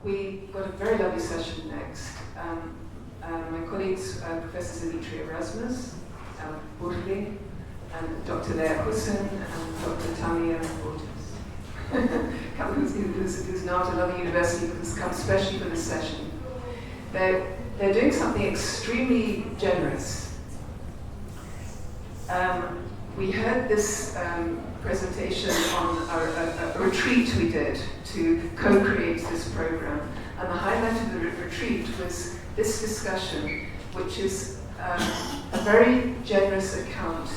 we've got a very lovely session next. My colleagues, Professor Zimitri Erasmus, Buhle, and Dr. Leyya Hoosen, and Dr. Tamia, who's now at another university, who's come especially for this session. They're doing something extremely generous. We heard this presentation on a retreat we did to co-create this program, and the highlight of the retreat was this discussion, which is a very generous account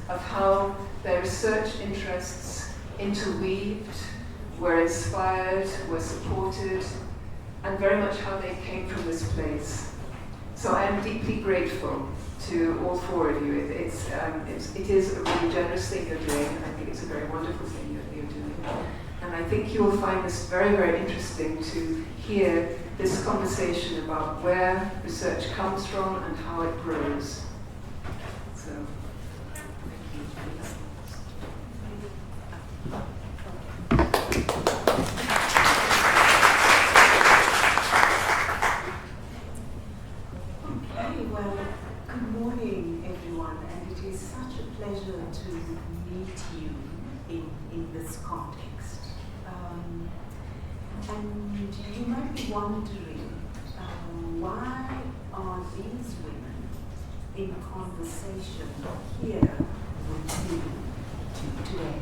of how their research interests interweaved, were inspired, were supported, and very much how they came from this place. So I am deeply grateful to all four of you. It is a really generous thing you're doing, and I think it's a very wonderful thing you're doing. And I think you will find this very, very interesting to hear this conversation about where research comes from and how it grows. So, thank you. Okay, well, good morning, everyone, and it is such a pleasure to meet you in this context. And you might be wondering, why are these women in conversation here with me today?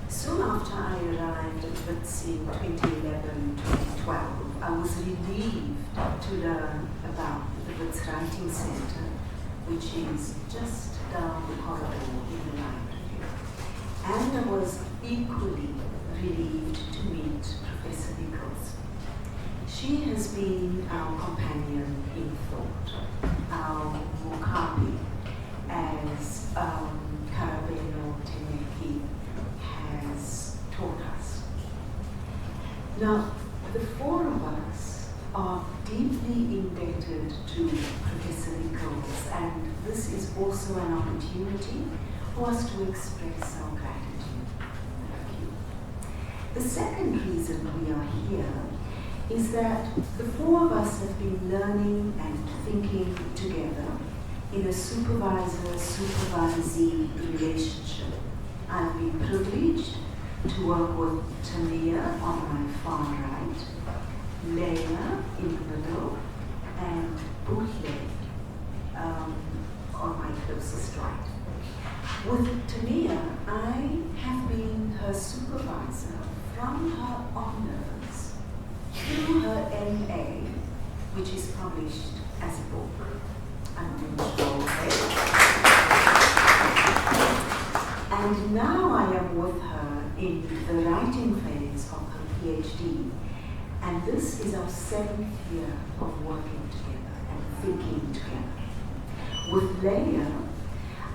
Soon after I arrived at Wits in 2011-2012, I was relieved to learn about the Wits Writing Center, which is just down the corridor in the library. And I was equally relieved to meet Professor Nichols. She has been our companion in thought, our Mukabi, as Karabeno Teneki has taught us. Now, the four of us are deeply indebted to Professor Nichols, and this is also an opportunity for us to express our gratitude. The second reason we are here is that the four of us have been learning and thinking together in a supervisor-supervisee relationship. I've been privileged to work with Tamia on my far right, Leyya in the middle, and Buhle on my closest right. With Tamia, I have been her supervisor from her honors through her MA, which is published as a book. And now I am with her in the writing phase of her PhD, and this is our 7th year of working together and thinking together. With Leyya,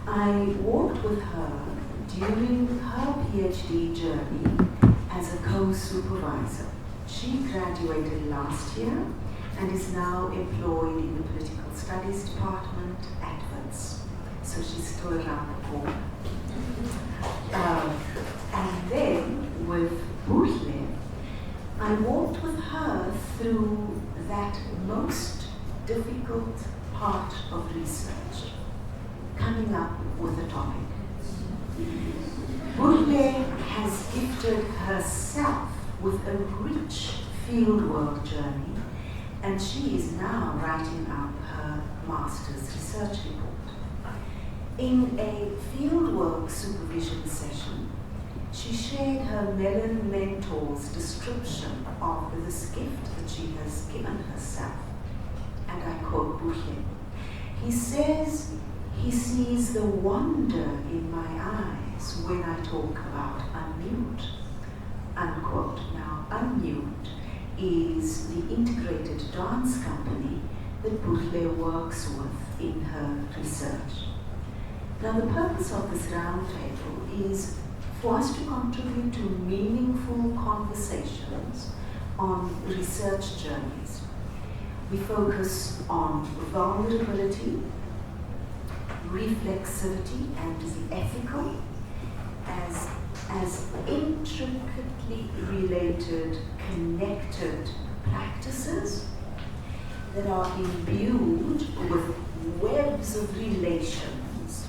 I walked with her during her PhD journey as a co-supervisor. She graduated last year and is now employed in the Political Studies Department at Wits. So she's still around the corner. And then with Buhle, I walked with her through that most difficult part of research, coming up with a topic. Buhle has gifted herself with a rich fieldwork journey, and she is now writing up her master's research report. In a fieldwork supervision session, she shared her Mellon mentor's description of this gift that she has given herself. And I quote Buhle. He says he sees the wonder in my eyes when I talk about Unmute. Unquote. Now, Unmute is the integrated dance company that Buhle works with in her research. Now, the purpose of this roundtable is for us to contribute to meaningful conversations on research journeys. We focus on vulnerability, reflexivity, and the ethical as intricately deeply related, connected practices that are imbued with webs of relations.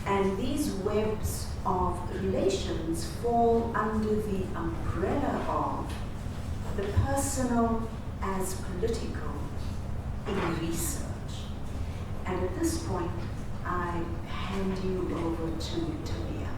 And these webs of relations fall under the umbrella of the personal as political in research. And at this point, I hand you over to Tamia.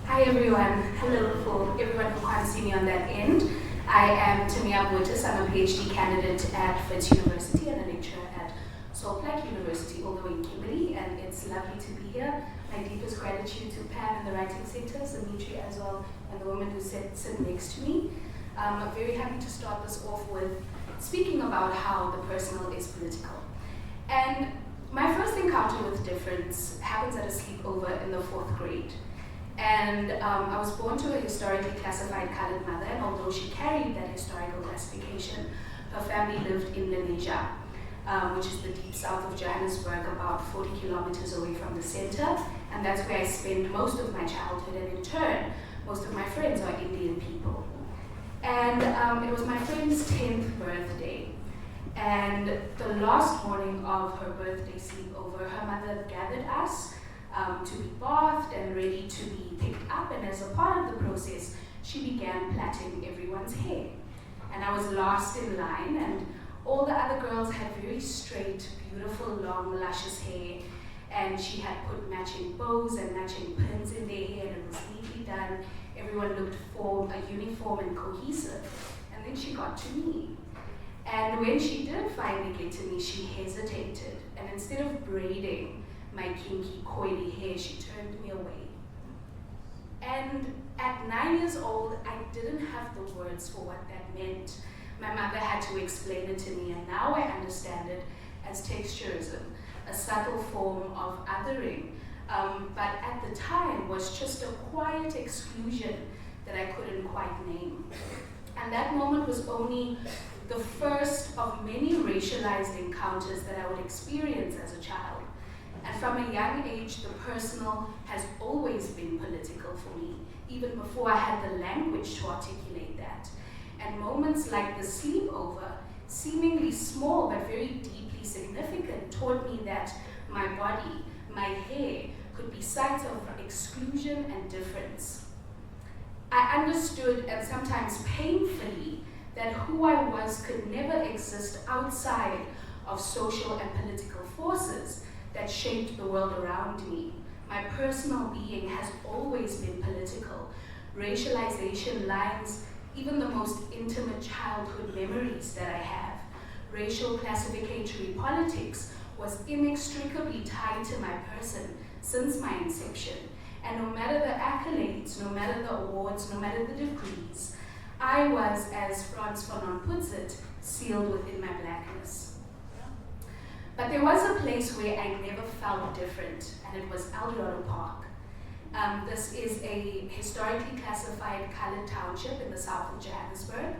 Hi everyone. Hello for everyone who can't see me on that end. I am Tamia. I'm a PhD candidate at Wits University and a lecturer at Plaatje University, although in Kimberley, and it's lovely to be here. My deepest gratitude to Pam and the Writing Center, Zimitri as well, and the woman who sit next to me. I'm very happy to start this off with speaking about how the personal is political. And my first encounter with difference happens at a sleepover in the 4th grade. And I was born to a historically classified colored mother, and although she carried that historical classification, her family lived in Leyya, which is the deep south of Johannesburg, about 40 kilometers away from the center. And that's where I spent most of my childhood, and in turn, most of my friends are Indian people. And it was my friend's 10th birthday. And the last morning of her birthday sleepover, her mother gathered us to be bathed and ready to be picked up. And as a part of the process, she began plaiting everyone's hair. And I was last in line, and all the other girls had very straight, beautiful, long, luscious hair. And she had put matching bows and matching pins in their hair, and it was neatly done. Everyone looked uniform and cohesive. And then she got to me. And when she did finally get to me, she hesitated. And instead of braiding my kinky, coily hair, she turned me away. And at 9 years old, I didn't have the words for what that meant. My mother had to explain it to me, and now I understand it as texturism, a subtle form of othering. But at the time was just a quiet exclusion that I couldn't quite name. And that moment was only the first of many racialized encounters that I would experience as a child. And from a young age, the personal has always been political for me, even before I had the language to articulate that. And moments like the sleepover, seemingly small but very deeply significant, taught me that my body, my hair, could be sites of exclusion and difference. I understood, and sometimes painfully, that who I was could never exist outside of social and political forces that shaped the world around me. My personal being has always been political. Racialization lines even the most intimate childhood memories that I have. Racial classificatory politics was inextricably tied to my person since my inception. And no matter the accolades, no matter the awards, no matter the degrees, I was, as Frans Fanon puts it, sealed within my blackness. But there was a place where I never felt different, and it was Eldorado Park. This is a historically classified colored township in the south of Johannesburg.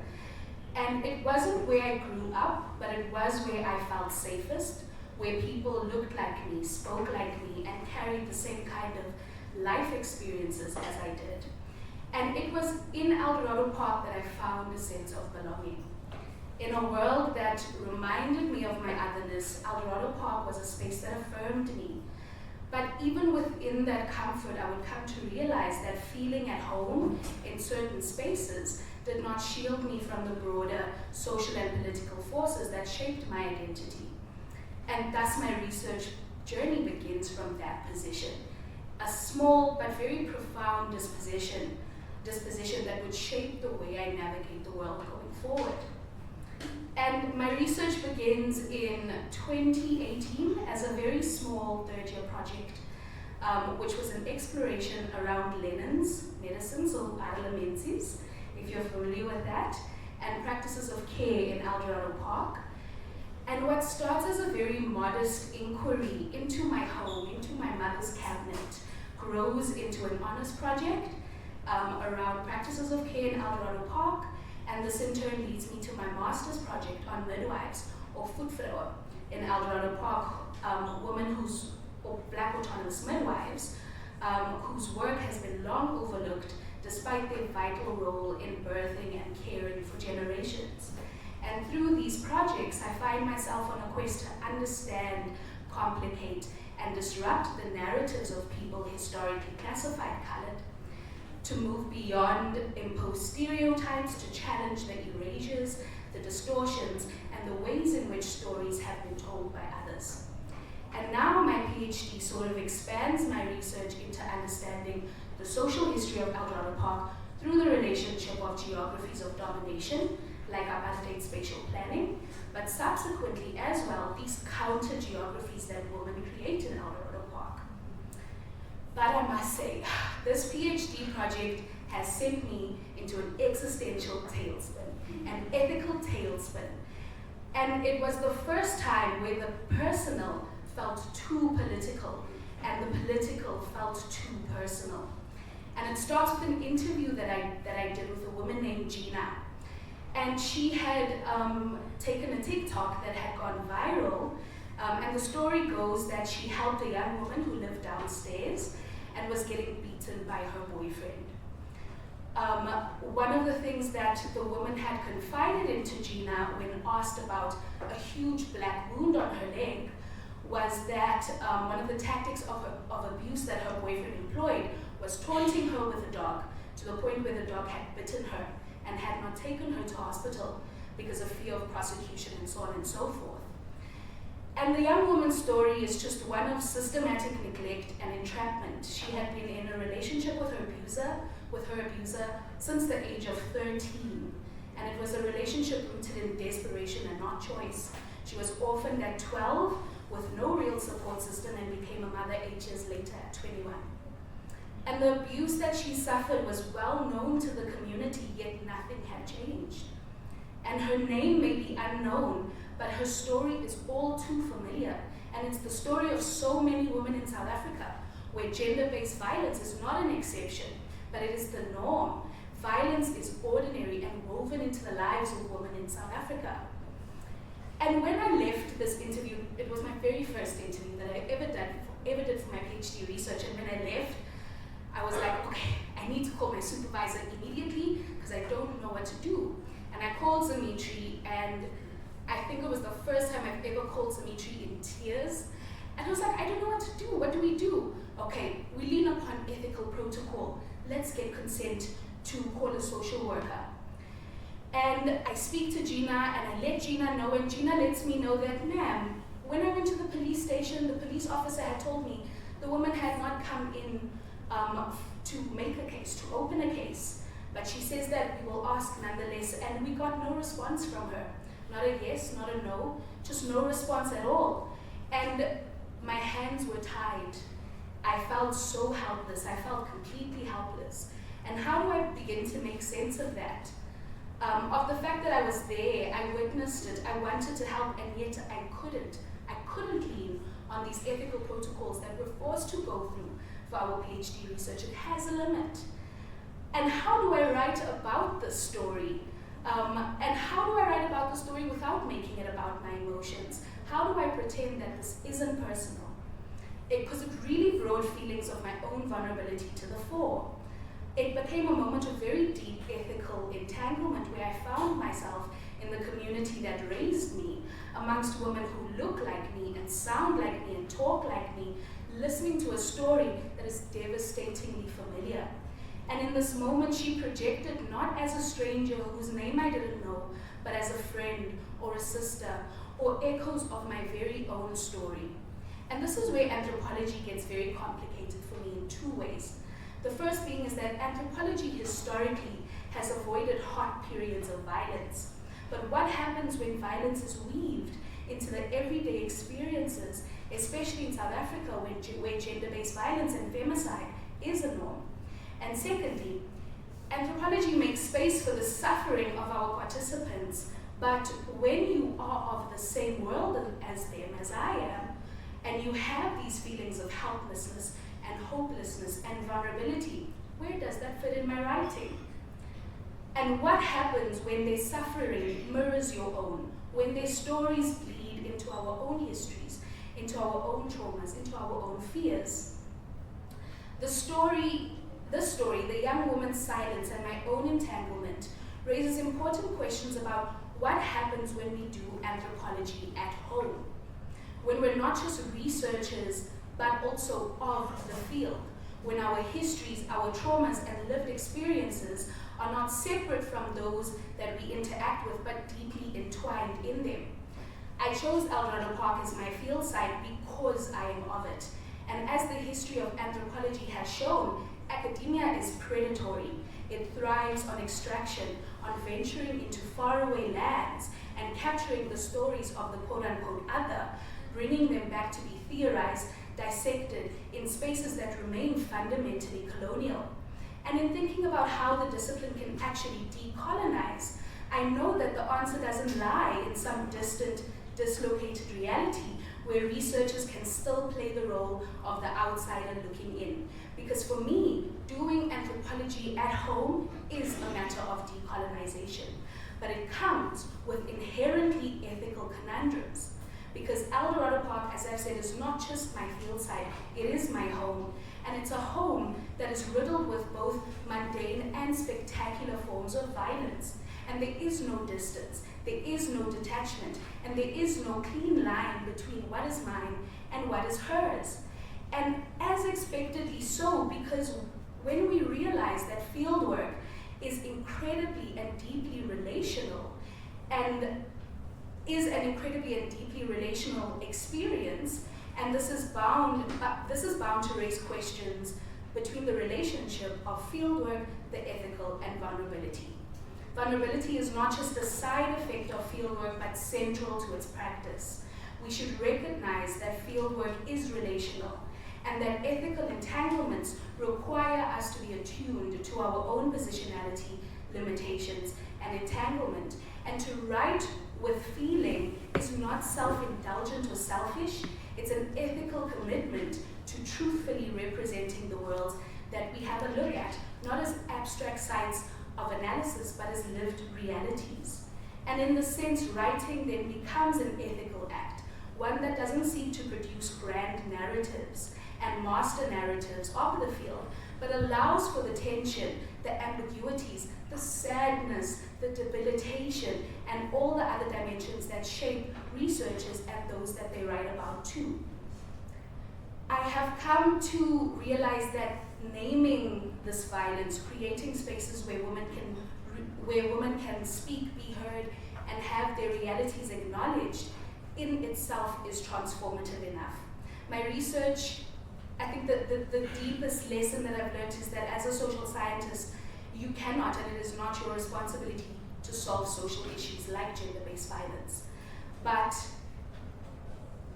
And it wasn't where I grew up, but it was where I felt safest, where people looked like me, spoke like me, and carried the same kind of life experiences as I did. And it was in Eldorado Park that I found a sense of belonging. In a world that reminded me of my otherness, Eldorado Park was a space that affirmed me. But even within that comfort, I would come to realize that feeling at home in certain spaces did not shield me from the broader social and political forces that shaped my identity. And thus my research journey begins from that position. A small but very profound disposition that would shape the way I navigate the world going forward. And my research begins in 2018 as a very small third-year project, which was an exploration around Lennon's medicines, or Arlamensis, if you're familiar with that, and practices of care in Eldorado Park. And what starts as a very modest inquiry into my home, into my mother's cabinet, grows into an honors project around practices of care in Eldorado Park, and this in turn leads me to my master's project on midwives, or voetvrouwen, in Eldorado Park, women or Black autonomous midwives whose work has been long overlooked despite their vital role in birthing and caring for generations. And through these projects, I find myself on a quest to understand, complicate, and disrupt the narratives of people historically classified colored, to move beyond imposed stereotypes, to challenge the erasures, the distortions, and the ways in which stories have been told by others. And now my PhD sort of expands my research into understanding the social history of Eldorado Park through the relationship of geographies of domination, like apartheid spatial planning, but subsequently as well, these counter geographies that women create in Eldorado Park. But I must say, this PhD project has sent me into an existential tailspin, an ethical tailspin. And it was the first time where the personal felt too political and the political felt too personal. And it starts with an interview that I did with a woman named Gina. And she had taken a TikTok that had gone viral. And the story goes that she helped a young woman who lived downstairs and was getting beaten by her boyfriend. One of the things that the woman had confided into Gina when asked about a huge black wound on her leg was that one of the tactics of abuse that her boyfriend employed was taunting her with a dog, to the point where the dog had bitten her and had not taken her to hospital because of fear of prosecution and so on and so forth. And the young woman's story is just one of systematic neglect and entrapment. She had been in a relationship with her abuser since the age of 13. And it was a relationship rooted in desperation and not choice. She was orphaned at 12 with no real support system and became a mother 8 years later at 21. And the abuse that she suffered was well known to the community, yet nothing had changed. And her name may be unknown, but her story is all too familiar. And it's the story of so many women in South Africa, where gender-based violence is not an exception, but it is the norm. Violence is ordinary and woven into the lives of women in South Africa. And when I left this interview, it was my very first interview that I ever did for my PhD research. And when I left, I was like, okay, I need to call my supervisor immediately because I don't know what to do. And I called Zimitri, and I think it was the first time I've ever called Zimitri in tears. And I was like, I don't know what to do. What do we do? Okay, we lean upon ethical protocol. Let's get consent to call a social worker. And I speak to Gina, and I let Gina know, and Gina lets me know that, ma'am, when I went to the police station, the police officer had told me the woman had not come in to make a case, to open a case. But she says that we will ask nonetheless, and we got no response from her. Not a yes, not a no, just no response at all. And my hands were tied. I felt so helpless. I felt completely helpless. And how do I begin to make sense of that? Of the fact that I was there, I witnessed it, I wanted to help, and yet I couldn't. I couldn't lean on these ethical protocols that we're forced to go through for our PhD research. It has a limit. And how do I write about the story? And how do I write about the story without making it about my emotions? How do I pretend that this isn't personal? Because it really brought feelings of my own vulnerability to the fore. It became a moment of very deep ethical entanglement where I found myself in the community that raised me, amongst women who look like me and sound like me and talk like me, listening to a story that is devastatingly familiar. And in this moment, she projected not as a stranger whose name I didn't know, but as a friend or a sister or echoes of my very own story. And this is where anthropology gets very complicated for me in two ways. The first being is that anthropology historically has avoided hot periods of violence. But what happens when violence is weaved into the everyday experiences, especially in South Africa where gender-based violence and femicide is a norm? And secondly, anthropology makes space for the suffering of our participants, but when you are of the same world as them, as I am, and you have these feelings of helplessness and hopelessness and vulnerability, where does that fit in my writing? And what happens when their suffering mirrors your own, when their stories bleed into our own histories, into our own traumas, into our own fears? This story, the young woman's silence and my own entanglement, raises important questions about what happens when we do anthropology at home. When we're not just researchers, but also of the field. When our histories, our traumas, and lived experiences are not separate from those that we interact with, but deeply entwined in them. I chose Eldorado Park as my field site because I am of it. And as the history of anthropology has shown, academia is predatory. It thrives on extraction, on venturing into faraway lands and capturing the stories of the quote-unquote other, bringing them back to be theorized, dissected in spaces that remain fundamentally colonial. And in thinking about how the discipline can actually decolonize, I know that the answer doesn't lie in some distant, dislocated reality where researchers can still play the role of the outsider looking in. Because for me, doing anthropology at home is a matter of decolonization, but it comes with inherently ethical conundrums. Because Eldorado Park, as I've said, is not just my field site, it is my home. And it's a home that is riddled with both mundane and spectacular forms of violence. And there is no distance, there is no detachment, and there is no clean line between what is mine and what is hers. And as expectedly so, because when we realize that fieldwork is incredibly and deeply relational, and is an incredibly and deeply relational experience, and this is bound to raise questions between the relationship of fieldwork, the ethical, and vulnerability. Vulnerability is not just a side effect of fieldwork, but central to its practice. We should recognize that fieldwork is relational, and that ethical entanglements require us to be attuned to our own positionality, limitations, and entanglement. And to write with feeling is not self-indulgent or selfish, it's an ethical commitment to truthfully representing the worlds that we have a look at, not as abstract sites of analysis, but as lived realities. And in the sense, writing then becomes an ethical act, one that doesn't seek to produce grand narratives and master narratives of the field, but allows for the tension, the ambiguities, the sadness, the debilitation, and all the other dimensions that shape researchers and those that they write about too. I have come to realize that naming this violence, creating spaces where women can speak, be heard, and have their realities acknowledged, in itself is transformative enough. My research, I think that the deepest lesson that I've learned is that as a social scientist, you cannot, and it is not your responsibility to solve social issues like gender-based violence. But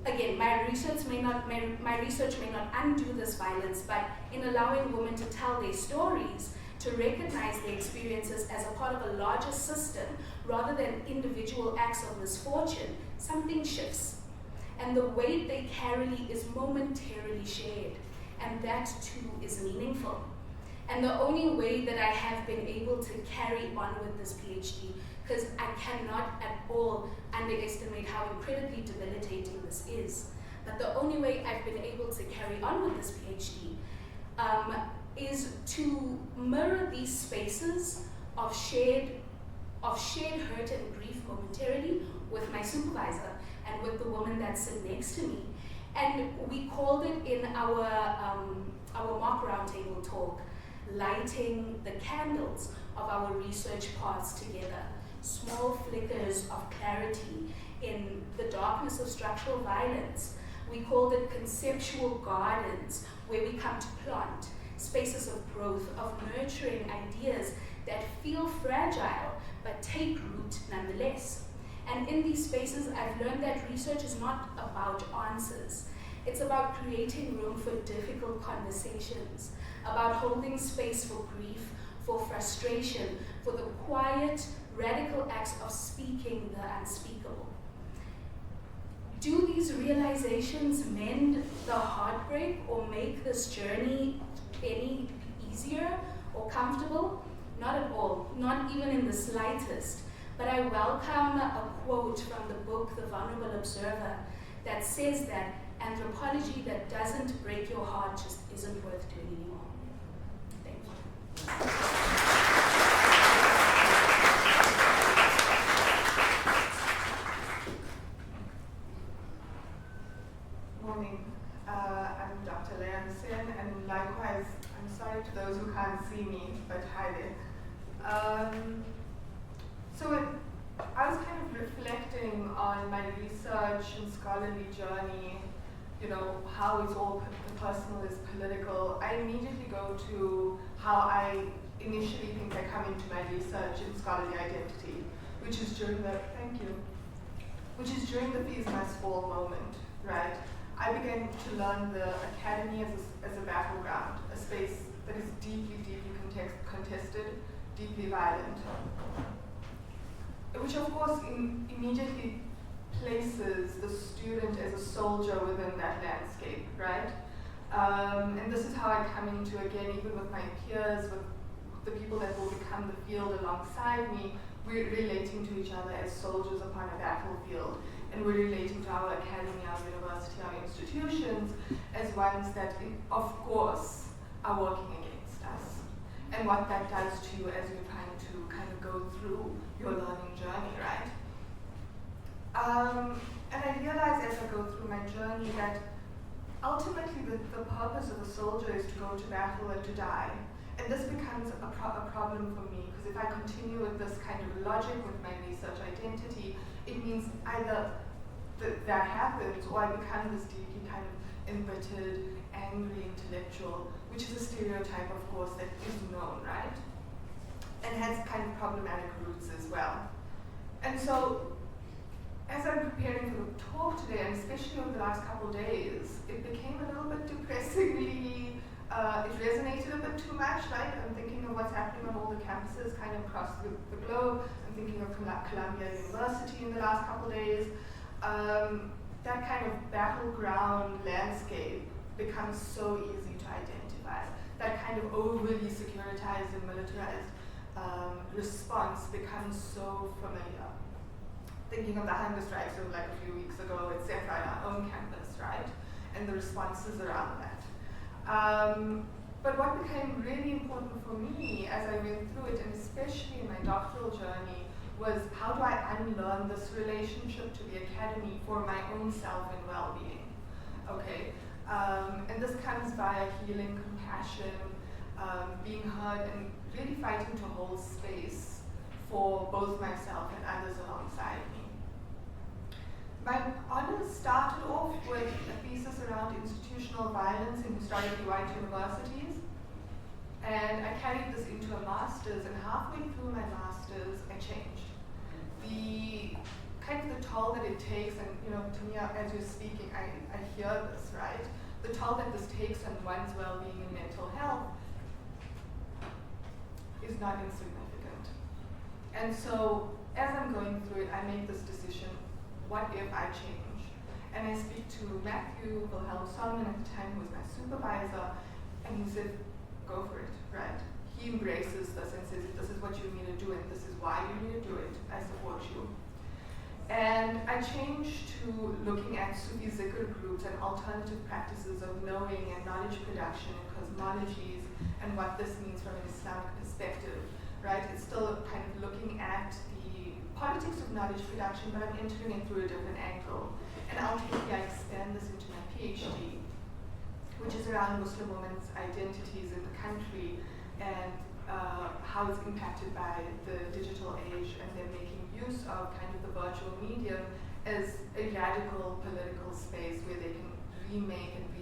again, my research may not undo this violence, but in allowing women to tell their stories, to recognize their experiences as a part of a larger system rather than individual acts of misfortune, something shifts. And the weight they carry is momentarily shared, and that too is meaningful. And the only way that I have been able to carry on with this PhD, because I cannot at all underestimate how incredibly debilitating this is, but the only way I've been able to carry on with this PhD is to mirror these spaces of shared hurt and grief momentarily with my supervisor and with the woman that sit next to me. And we called it in our mock roundtable talk, lighting the candles of our research paths together, small flickers of clarity in the darkness of structural violence. We called it conceptual gardens, where we come to plant, spaces of growth, of nurturing ideas that feel fragile, but take root nonetheless. And in these spaces, I've learned that research is not about answers. It's about creating room for difficult conversations, about holding space for grief, for frustration, for the quiet, radical acts of speaking the unspeakable. Do these realizations mend the heartbreak or make this journey any easier or comfortable? Not at all, not even in the slightest. But I welcome a quote from the book, The Vulnerable Observer, that says that anthropology that doesn't break your heart just isn't worth doing anymore. Thank you. Morning. I'm Dr. Leyya, and likewise, I'm sorry to those who can't see me, but hi there. I was kind of reflecting on my research and scholarly journey, how it's all personal is political. I immediately go to how I initially think I come into my research in scholarly identity, which is during the Fees Must Fall moment, right? I began to learn the academy as a battleground, a space that is deeply, deeply contested, deeply violent, which of course immediately places the student as a soldier within that landscape, right? And this is how I come into, again, even with my peers, with the people that will become the field alongside me, we're relating to each other as soldiers upon a battlefield. And we're relating to our academy, our university, our institutions as ones that, of course, are working against us. And what that does to you as you're trying to kind of go through your learning journey, right? And I realize as I go through my journey that ultimately the purpose of a soldier is to go to battle and to die. And this becomes a problem for me, because if I continue with this kind of logic with my research identity, it means either that happens, or I become this deeply kind of embittered, angry intellectual, which is a stereotype, of course, that is known, right? And has kind of problematic roots as well. And so, as I'm preparing for the talk today, and especially over the last couple of days, it became a little bit depressingly, it resonated a bit too much, right? I'm thinking of what's happening on all the campuses kind of across the globe. I'm thinking of Columbia University in the last couple of days. That kind of battleground landscape becomes so easy to identify. That kind of overly securitized and militarized response becomes so familiar. Thinking of the hunger strikes of like a few weeks ago, etc., on our own campus, right? And the responses around that. But what became really important for me as I went through it, and especially in my doctoral journey, was how do I unlearn this relationship to the academy for my own self and well-being, okay? And this comes via healing, compassion, being heard, and really fighting to hold space for both myself and others alongside me. My honors started off with a thesis around institutional violence in historically white universities. And I carried this into a master's, and halfway through my master's, I changed. The kind of the toll that it takes, and Tamia, as you're speaking, I hear this, right? The toll that this takes on one's well-being and mental health is not insignificant. And so, as I'm going through it, I make this decision, what if I change? And I speak to Matthew Zwane at the time, who was my supervisor, and he said, go for it, right? He embraces this and says, this is what you need to do, and this is why you need to do it. I support you. And I changed to looking at Sufi zikr groups and alternative practices of knowing and knowledge production and cosmologies, and what this means from an Islamic perspective, right? It's still kind of looking at the politics of knowledge production, but I'm entering it through a different angle. And ultimately, I expand this into my PhD, which is around Muslim women's identities in the country and how it's impacted by the digital age, and they're making use of kind of the virtual medium as a radical political space where they can remake and be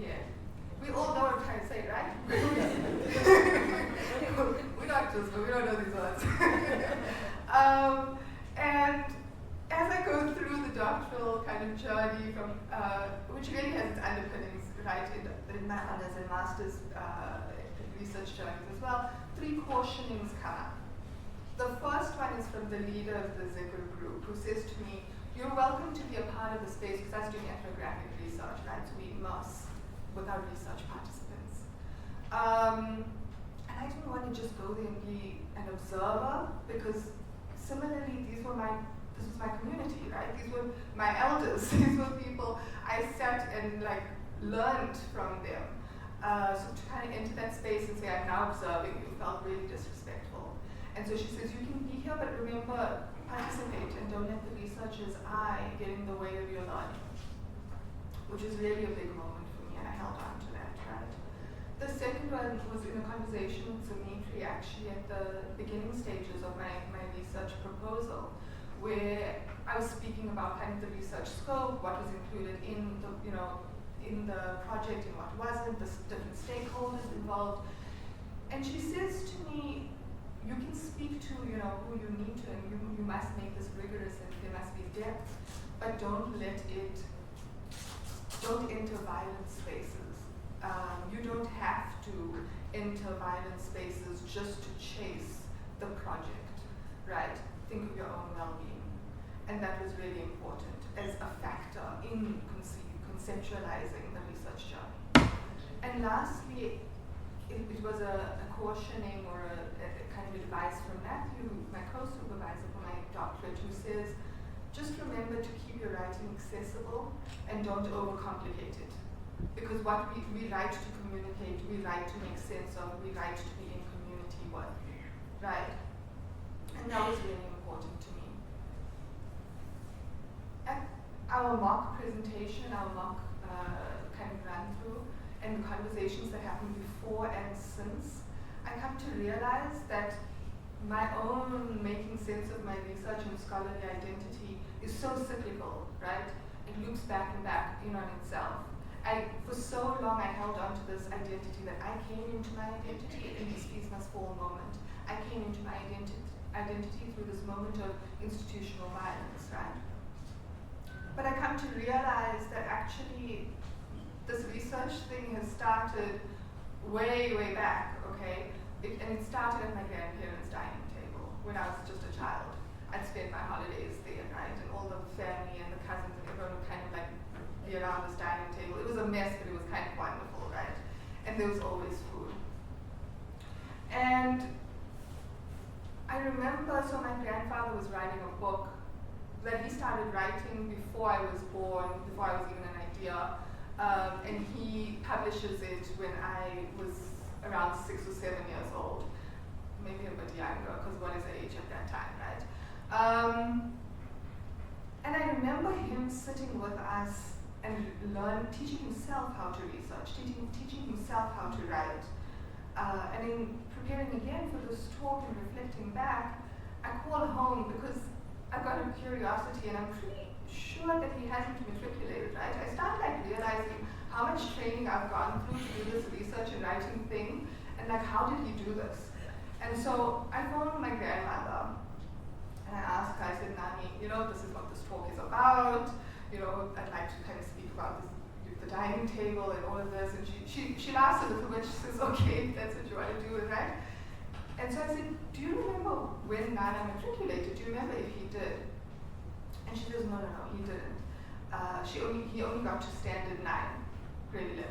yeah. We all know what I'm trying to say, right? We're doctors, but we don't know these words. And as I go through the doctoral kind of journey, from which really has its underpinnings, right, in my honors and masters research journeys as well, 3 cautionings come up. The first one is from the leader of the zikr group, who says to me, you're welcome to be a part of the space, because I was doing ethnographic research, right, so we immerse with our research participants. And I didn't want to just go there and be an observer, because similarly, this this was my community, right? These were my elders. These were people I sat and like learned from them. So to kind of enter that space and say, I'm now observing you, felt really disrespectful. And so she says, you can be here, but remember, participate and don't let the researcher's eye get in the way of your learning, which is really a big moment for me, and I held on to that, right? The second one was in a conversation with Zimitri, actually at the beginning stages of my research proposal, where I was speaking about kind of the research scope, what was included in the, in the project and what wasn't, the different stakeholders involved. And she says to me, you can speak to, who you need to, and you must make this rigorous and there must be depth, but don't enter violent spaces. You don't have to enter violent spaces just to chase the project, right? Think of your own well-being. And that was really important as a factor in conceptualizing the research journey. And lastly, it was a cautioning or a kind of advice from Matthew, my co-supervisor for my doctorate, who says, just remember to keep your writing accessible and don't overcomplicate it. Because what we write to communicate, we write to make sense of, we write to be in community work, right? And that was really important to me. At our mock presentation, our mock kind of run through, and the conversations that happened before and since, I come to realize that my own making sense of my research and scholarly identity is so cyclical, right? It loops back and back in on itself. For so long I held on to this identity that I came into my identity in this piece must fall moment. I came into my identity through this moment of institutional violence, right? But I come to realize that actually this research thing has started way, way back, okay? And it started at my grandparents' dining table when I was just a child. I'd spend my holidays there, right? And all the family and the cousins and everyone would kind of like be around this dining table. It was a mess, but it was kind of wonderful, right? And there was always food. And I remember, so my grandfather was writing a book that he started writing before I was born, before I was even an idea. And he publishes it when I was around 6 or 7 years old, maybe a bit younger, because what is age at that time, right? And I remember him sitting with us and teaching himself how to research, teaching himself how to write. And in preparing again for this talk and reflecting back, I called home because I've got a curiosity and I'm pretty sure that he hasn't matriculated, right? I started like realizing how much training I've gone through to do this research and writing thing, and like how did he do this? And so I phoned my grandmother and I asked her, I said, Nani, this is what this talk is about, I'd like to kind of speak about the dining table and all of this, and she laughs a little bit, she says, okay, that's what you want to do, right? And so I said, do you remember when Nana matriculated? Do you remember if he did? And she says, no, he didn't. He only got to standard 9, grade 11.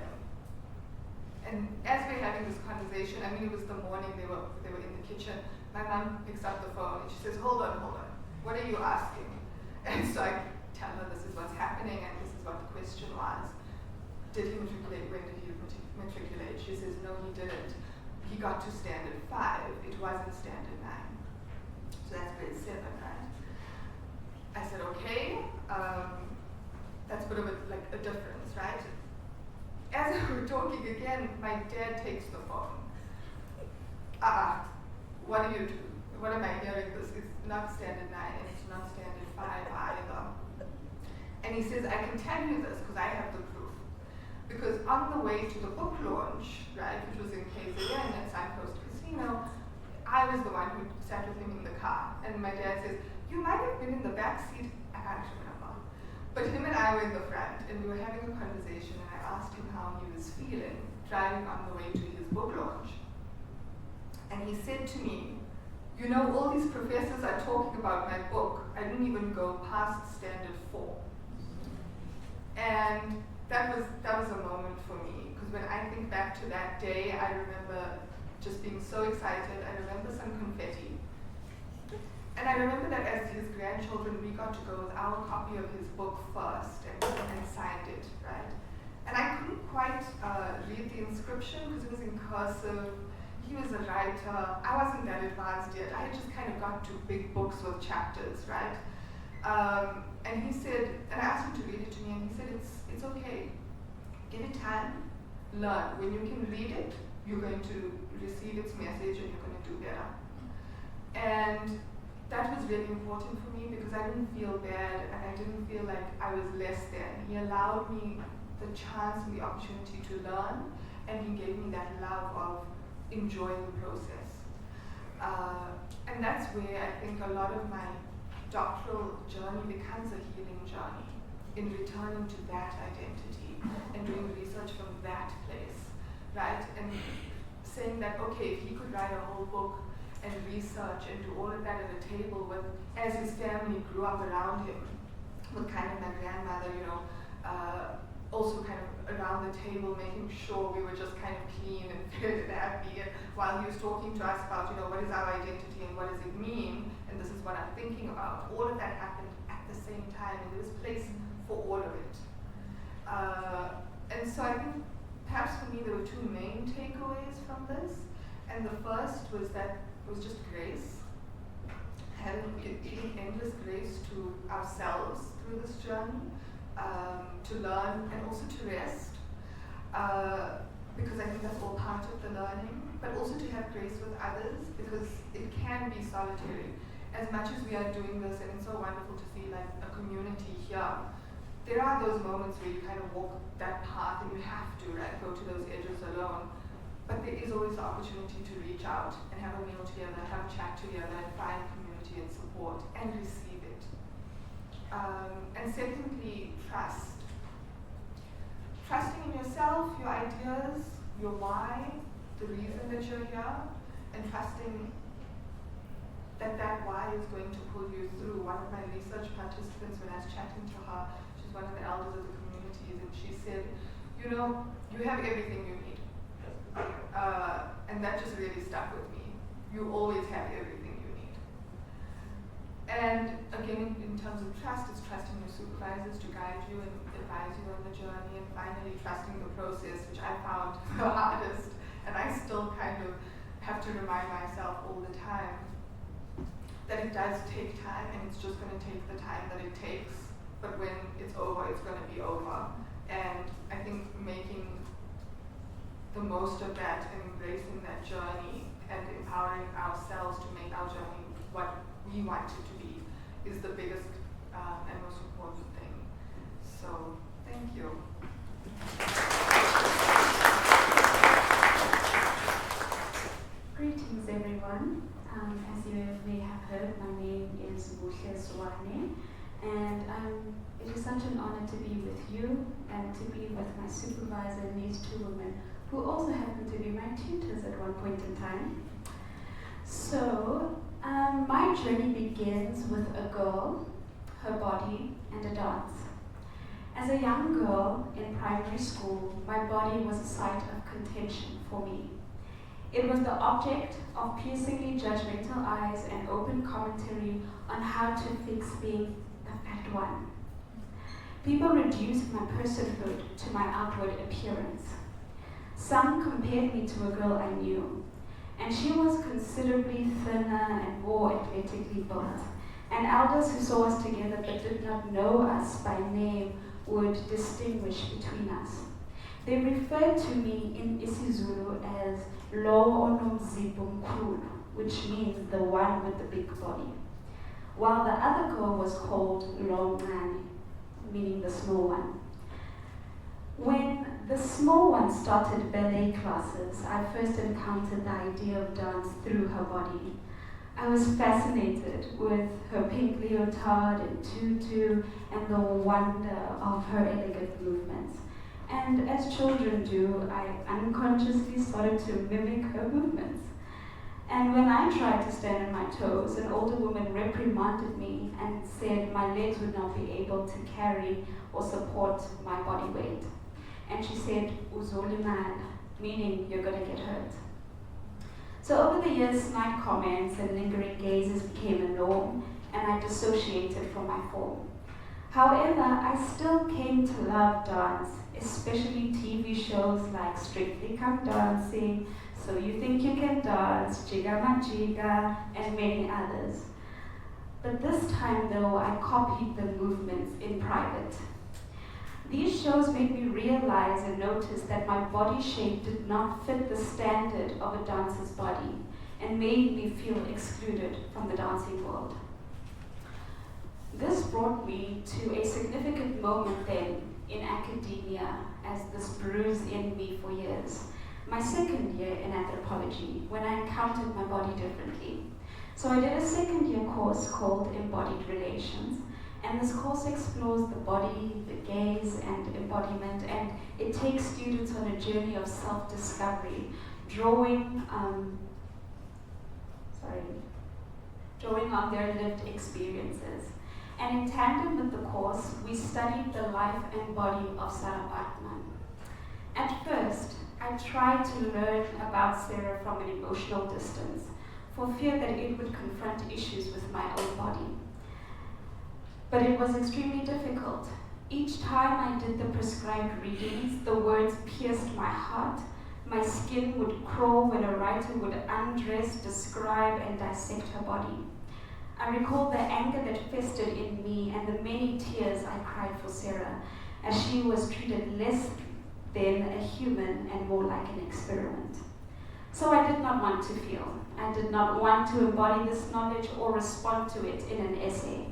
And as we're having this conversation, it was the morning, they were in the kitchen, my mom picks up the phone and she says, hold on, what are you asking? And so I tell her this is what's happening and this is what the question was. Did he matriculate? When did he matriculate? She says, no, he didn't. He got to standard 5, it wasn't standard 9. So that's grade 7, right? I said, okay, that's a bit of a difference, right? As we were talking again, my dad takes the phone. What do you do? What am I hearing this? It's not standard 9 and it's not standard 5 either. And he says, I can tell you this because I have the proof. Because on the way to the book launch, right, which was in KZN at Signpost Casino, I was the one who sat with him in the car. And my dad says, you might have been in the back seat, I can't remember. But him and I were in the front, and we were having a conversation, and I asked him how he was feeling driving on the way to his book launch. And he said to me, all these professors are talking about my book. I didn't even go past standard 4. And that was a moment for me, because when I think back to that day, I remember just being so excited. I remember some confetti. And I remember that as his grandchildren, we got to go with our copy of his book first and signed it, right? And I couldn't quite read the inscription because it was in cursive. He was a writer. I wasn't that advanced yet. I had just kind of got to big books with chapters, right? And he said, and I asked him to read it to me, and he said, it's okay. Give it time, learn. When you can read it, you're going to receive its message and you're going to do better. And that was really important for me because I didn't feel bad and I didn't feel like I was less than. He allowed me the chance and the opportunity to learn, and he gave me that love of enjoying the process. And that's where I think a lot of my doctoral journey becomes a healing journey, in returning to that identity and doing research from that place, right? And saying that, okay, if he could write a whole book and research and do all of that at a table with, as his family grew up around him, with kind of my grandmother, also kind of around the table, making sure we were just kind of clean and fit and happy. And while he was talking to us about, what is our identity and what does it mean, and this is what I'm thinking about, all of that happened at the same time, and there was place for all of it. And so I think perhaps for me there were two main takeaways from this. And the first was that it was just grace, giving endless grace to ourselves through this journey. To learn and also to rest, because I think that's all part of the learning, but also to have grace with others, because it can be solitary. As much as we are doing this, and it's so wonderful to see like a community here, there are those moments where you kind of walk that path and you have to, right, go to those edges alone. But there is always the opportunity to reach out and have a meal together, have a chat together, and find community and support and receive it. And secondly, trust. Trusting in yourself, your ideas, your why, the reason that you're here, and trusting that why is going to pull you through. One of my research participants, when I was chatting to her, she's one of the elders of the communities, and she said, you have everything you need. And that just really stuck with me. You always have everything you need. And again, in terms of trust, it's trusting your supervisors to guide you and advise you on the journey, and finally trusting the process, which I found the hardest, and I still kind of have to remind myself all the time that it does take time, and it's just going to take the time that it takes, but when it's over, it's going to be over. And I think making the most of that and embracing that journey and empowering ourselves to make our journey what we want it to be is the biggest and most important thing. So, thank you. Greetings everyone. As you may have heard, my name is Buhle Zwane, and it is such an honor to be with you and to be with my supervisor and these two women who also happen to be my tutors at one point in time. So, my journey begins with a girl, her body, and a dance. As a young girl in primary school, my body was a site of contention for me. It was the object of piercingly judgmental eyes and open commentary on how to fix being the fat one. People reduced my personhood to my outward appearance. Some compared me to a girl I knew, and she was considerably thinner and more athletically built. And elders who saw us together but did not know us by name would distinguish between us. They referred to me in isiZulu as Lo onomzimba omkhulu, which means the one with the big body, while the other girl was called Lo mncane, meaning the small one. When the small one started ballet classes, I first encountered the idea of dance through her body. I was fascinated with her pink leotard and tutu and the wonder of her elegant movements. And as children do, I unconsciously started to mimic her movements. And when I tried to stand on my toes, an older woman reprimanded me and said my legs would not be able to carry or support my body weight. And she said, uzolimala, meaning you're going to get hurt. So over the years, snide comments and lingering gazes became a norm, and I dissociated from my form. However, I still came to love dance, especially TV shows like Strictly Come Dancing, So You Think You Can Dance, Jigga Ma Jigga, and many others. But this time though, I copied the movements in private. These shows made me realize and notice that my body shape did not fit the standard of a dancer's body and made me feel excluded from the dancing world. This brought me to a significant moment then in academia as this bruised in me for years. My second year in anthropology, when I encountered my body differently. So I did a second year course called Embodied Relations, and this course explores the body, the gaze, and embodiment, and it takes students on a journey of self-discovery, drawing on their lived experiences. And in tandem with the course, we studied the life and body of Sarah Baartman. At first, I tried to learn about Sarah from an emotional distance, for fear that it would confront issues with my own body. But it was extremely difficult. Each time I did the prescribed readings, the words pierced my heart. My skin would crawl when a writer would undress, describe, and dissect her body. I recall the anger that festered in me and the many tears I cried for Sarah, as she was treated less than a human and more like an experiment. So I did not want to feel. I did not want to embody this knowledge or respond to it in an essay.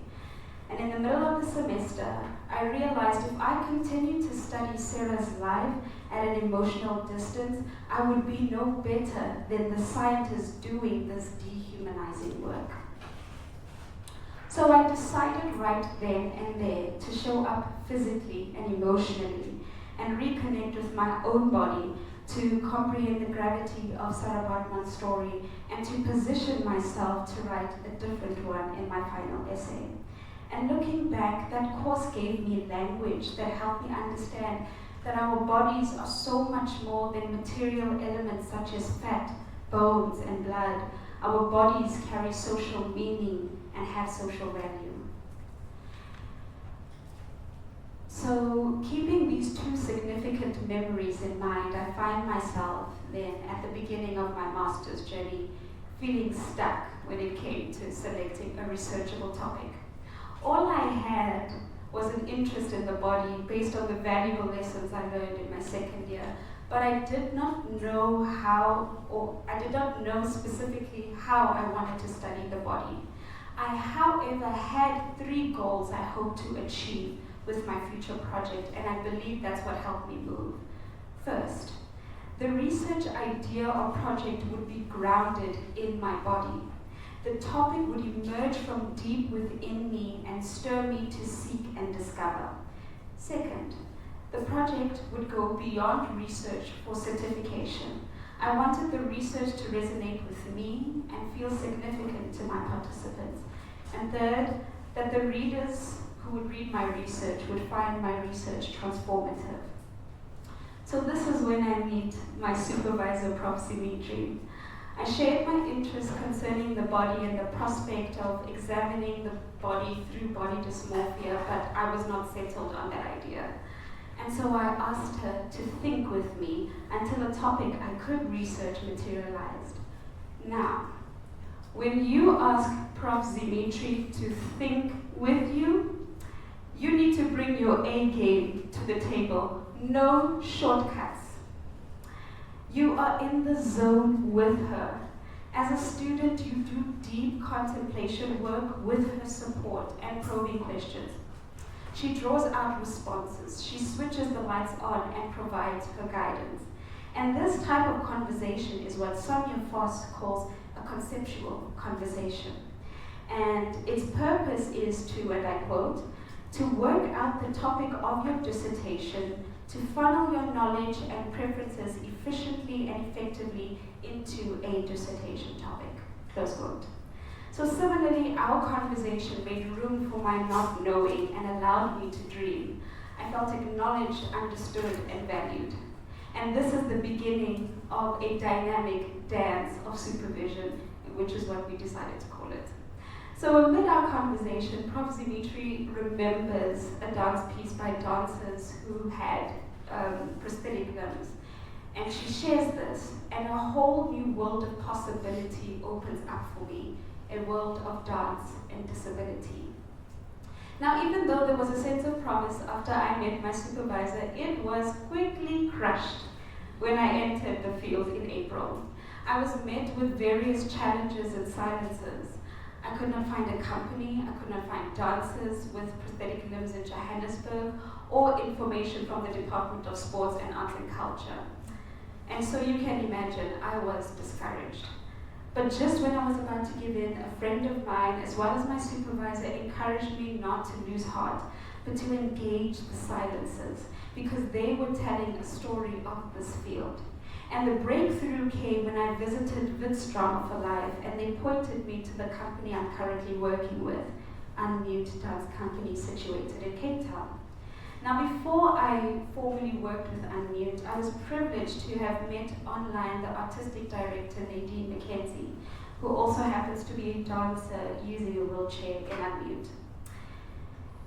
And in the middle of the semester, I realized if I continued to study Sarah's life at an emotional distance, I would be no better than the scientists doing this dehumanizing work. So I decided right then and there to show up physically and emotionally and reconnect with my own body to comprehend the gravity of Sarah Baartman's story and to position myself to write a different one in my final essay. And looking back, that course gave me language that helped me understand that our bodies are so much more than material elements such as fat, bones, and blood. Our bodies carry social meaning and have social value. So, keeping these two significant memories in mind, I find myself then at the beginning of my master's journey feeling stuck when it came to selecting a researchable topic. All I had was an interest in the body based on the valuable lessons I learned in my second year, but I did not know specifically how I wanted to study the body. I, however, had 3 goals I hoped to achieve with my future project, and I believe that's what helped me move. First, the research idea or project would be grounded in my body. The topic would emerge from deep within me and stir me to seek and discover. Second, the project would go beyond research for certification. I wanted the research to resonate with me and feel significant to my participants. And third, that the readers who would read my research would find my research transformative. So this is when I meet my supervisor, Prof. Zimitri. I shared my interest concerning the body and the prospect of examining the body through body dysmorphia, but I was not settled on that idea. And so I asked her to think with me until a topic I could research materialized. Now, when you ask Prof. Zimitri to think with you, you need to bring your A game to the table. No shortcuts. You are in the zone with her. As a student, you do deep contemplation work with her support and probing questions. She draws out responses. She switches the lights on and provides her guidance. And this type of conversation is what Sonia Foss calls a conceptual conversation. And its purpose is to, and I quote, to work out the topic of your dissertation, to funnel your knowledge and preferences efficiently and effectively into a dissertation topic, close quote. So similarly, our conversation made room for my not knowing and allowed me to dream. I felt acknowledged, understood, and valued. And this is the beginning of a dynamic dance of supervision, which is what we decided to call it. So amid our conversation, Prof. Zimitri remembers a dance piece by dancers who had prosthetic limbs. And she shares this, and a whole new world of possibility opens up for me, a world of dance and disability. Now, even though there was a sense of promise after I met my supervisor, it was quickly crushed when I entered the field in April. I was met with various challenges and silences. I could not find a company, I could not find dancers with prosthetic limbs in Johannesburg, or information from the Department of Sports and Arts and Culture. And so you can imagine, I was discouraged. But just when I was about to give in, a friend of mine, as well as my supervisor, encouraged me not to lose heart, but to engage the silences, because they were telling a story of this field. And the breakthrough came when I visited Wits Doctoral Academy, and they pointed me to the company I'm currently working with, Unmute Dance Company, situated in Cape Town. Now, before I formally worked with Unmute, I was privileged to have met online the artistic director, Nadine McKenzie, who also happens to be a dancer using a wheelchair in Unmute.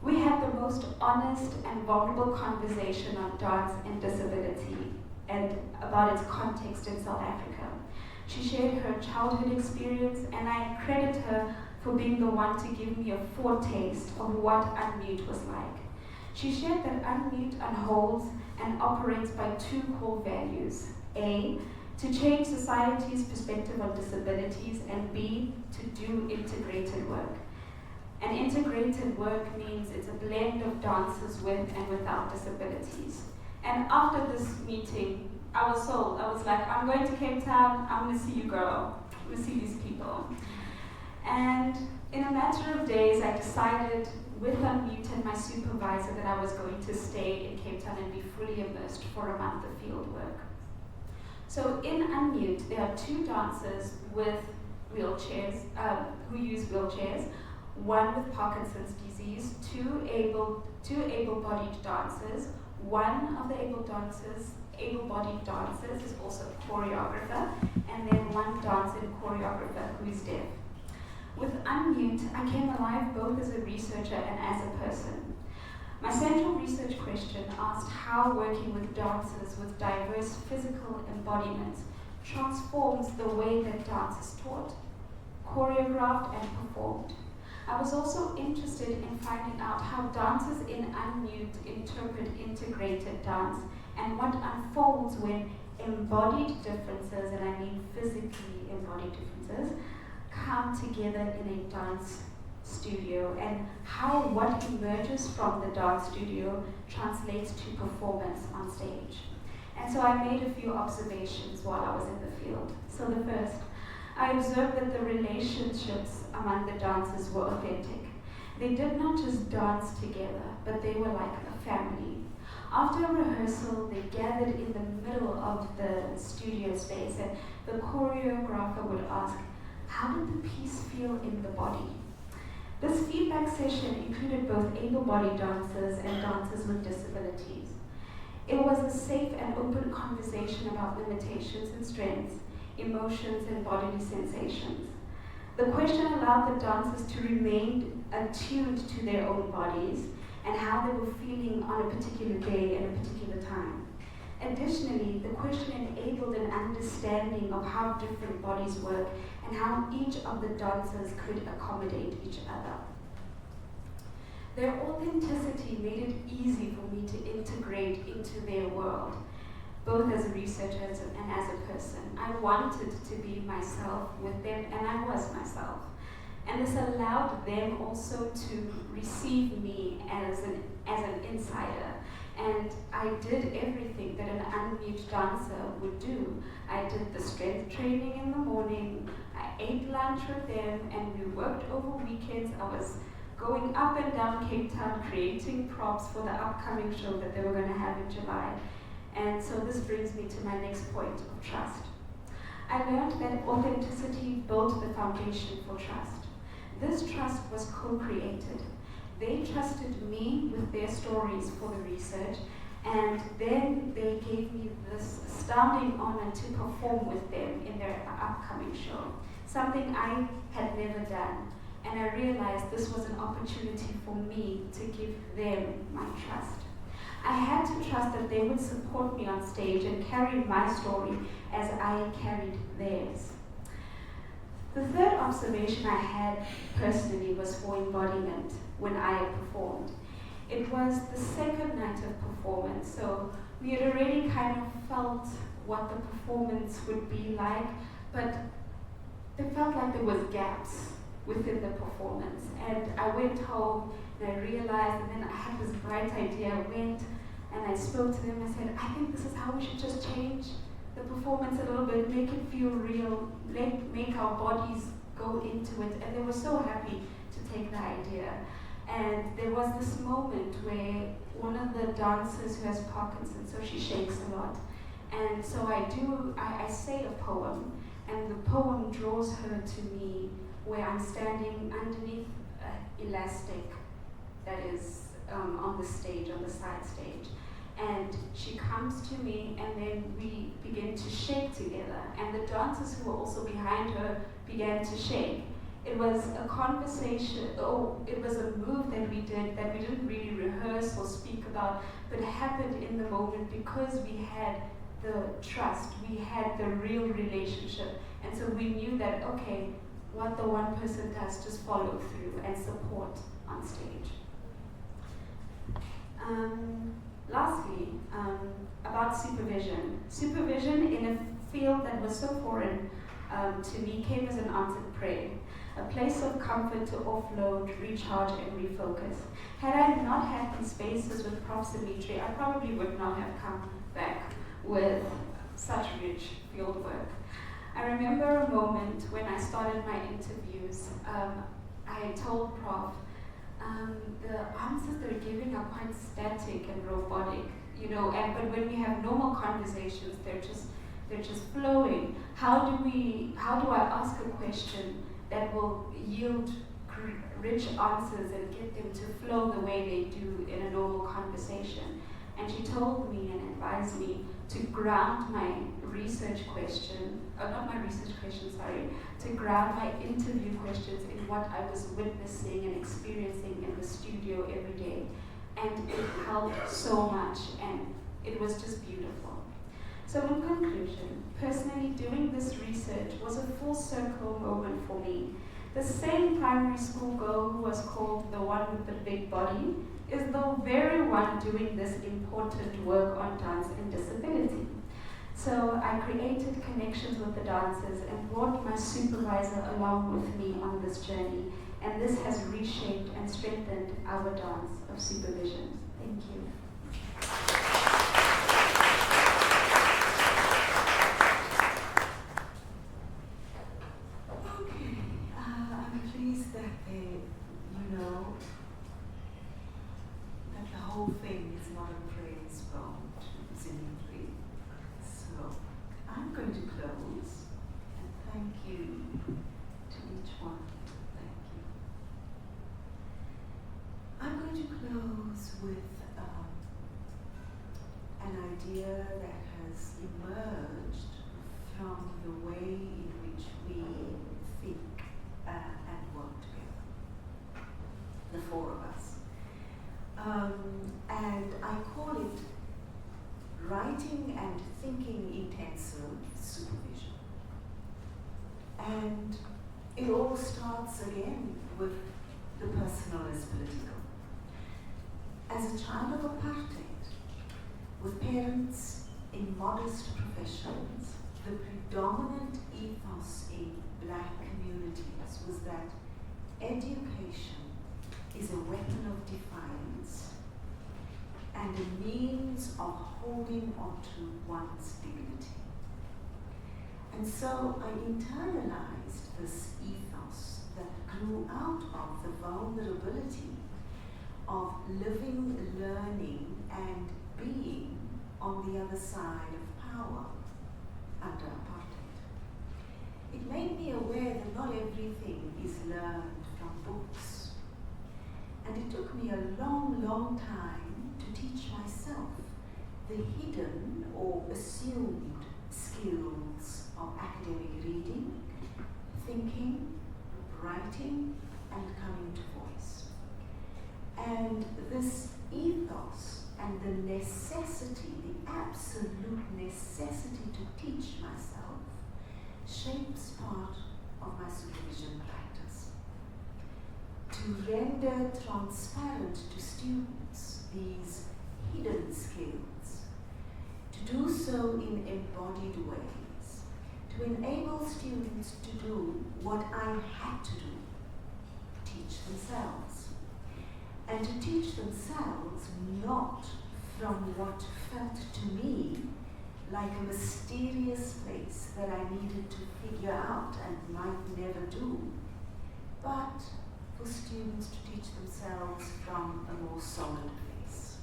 We had the most honest and vulnerable conversation on dance and disability and about its context in South Africa. She shared her childhood experience, and I credit her for being the one to give me a foretaste of what Unmute was like. She shared that Unmute unholds and operates by two core values. A, to change society's perspective on disabilities, and B, to do integrated work. And integrated work means it's a blend of dancers with and without disabilities. And after this meeting, I was sold. I was like, I'm going to Cape Town, I'm going to see you, girl. I'm going to see these people. And in a matter of days, I decided with Unmute and my supervisor that I was going to stay in Cape Town and be fully immersed for a month of field work. So in Unmute, there are two dancers with wheelchairs, who use wheelchairs, one with Parkinson's disease, two able-bodied dancers. One of the able-bodied dancers is also a choreographer, and then one dancer and choreographer who is deaf. With Unmute, I came alive both as a researcher and as a person. My central research question asked how working with dancers with diverse physical embodiments transforms the way that dance is taught, choreographed, and performed. I was also interested in finding out how dancers in Unmute interpret integrated dance and what unfolds when embodied differences, and I mean physically embodied differences, come together in a dance studio, and how what emerges from the dance studio translates to performance on stage. And so I made a few observations while I was in the field. So the first, I observed that the relationships among the dancers were authentic. They did not just dance together, but they were like a family. After a rehearsal, they gathered in the middle of the studio space, and the choreographer would ask, how did the piece feel in the body? This feedback session included both able-bodied dancers and dancers with disabilities. It was a safe and open conversation about limitations and strengths, emotions and bodily sensations. The question allowed the dancers to remain attuned to their own bodies and how they were feeling on a particular day and a particular time. Additionally, the question enabled an understanding of how different bodies work and how each of the dancers could accommodate each other. Their authenticity made it easy for me to integrate into their world, both as a researcher and as a person. I wanted to be myself with them, and I was myself. And this allowed them also to receive me as an insider. And I did everything that an Unmute dancer would do. I did the strength training in the morning, I ate lunch with them, and we worked over weekends. I was going up and down Cape Town creating props for the upcoming show that they were going to have in July. And so this brings me to my next point of trust. I learned that authenticity built the foundation for trust. This trust was co-created. They trusted me with their stories for the research, And then they gave me this astounding honor to perform with them in their upcoming show, something I had never done. And I realized this was an opportunity for me to give them my trust. I had to trust that they would support me on stage and carry my story as I carried theirs. The third observation I had personally was for embodiment when I performed. It was the second night of performance, so we had already kind of felt what the performance would be like, but it felt like there was gaps within the performance. And I went home and I realized, and then I had this bright idea. I went and I spoke to them. I said, I think this is how we should just change the performance a little bit, make it feel real, make our bodies go into it. And they were so happy to take the idea. And there was this moment where one of the dancers who has Parkinson's, so she shakes a lot. And so I say a poem, and the poem draws her to me where I'm standing underneath an elastic that is on the stage, on the side stage. And she comes to me, and then we begin to shake together. And the dancers who were also behind her began to shake. It was a conversation, it was a move that we did that we didn't really rehearse or speak about, but happened in the moment because we had the trust, we had the real relationship. And so we knew that, okay, what the one person does, just follow through and support on stage. Lastly, about supervision. Supervision in a field that was so foreign to me came as an answered prayer, a place of comfort to offload, recharge, and refocus. Had I not had these spaces with Prof. Zimitri, I probably would not have come back with such rich field work. I remember a moment when I started my interviews. I told Prof, the answers they're giving are quite static and robotic, but when we have normal conversations, they're just flowing. How do I ask a question that will yield rich answers and get them to flow the way they do in a normal conversation? And she told me and advised me to ground my research question, to ground my interview questions in what I was witnessing and experiencing in the studio every day. And it helped so much, and it was just beautiful. So in conclusion, personally doing this research was a full circle moment for me. The same primary school girl who was called the one with the big body is the very one doing this important work on dance and disability. So I created connections with the dancers and brought my supervisor along with me on this journey, and this has reshaped and strengthened our dance of supervision. Thank you. Okay, I'm pleased that that the whole thing is not a praise from Zimitri. So I'm going to close, and thank you to each one. Thank you. I'm going to close with an idea that has emerged from the way in which we think and work together, the four of us. And I call it writing and thinking intensive supervision. And it all starts again with the personal as political. As a child of apartheid, with parents in modest professions, the predominant ethos in black communities was that education is a weapon of defiance and a means of holding onto one's dignity. And so I internalized this ethos that grew out of the vulnerability of living, learning, and being on the other side of power under apartheid. It made me aware that not everything is learned from books. And it took me a long, long time to teach myself the hidden or assumed skills of academic reading, thinking, writing, and coming to voice. And this ethos and the necessity, the absolute necessity to teach myself, shapes part of my supervision practice. To render transparent to students these hidden skills, to do so in embodied ways, to enable students to do what I had to do, teach themselves. And to teach themselves not from what felt to me like a mysterious place that I needed to figure out and might never do, but for students to teach themselves from a more solid place.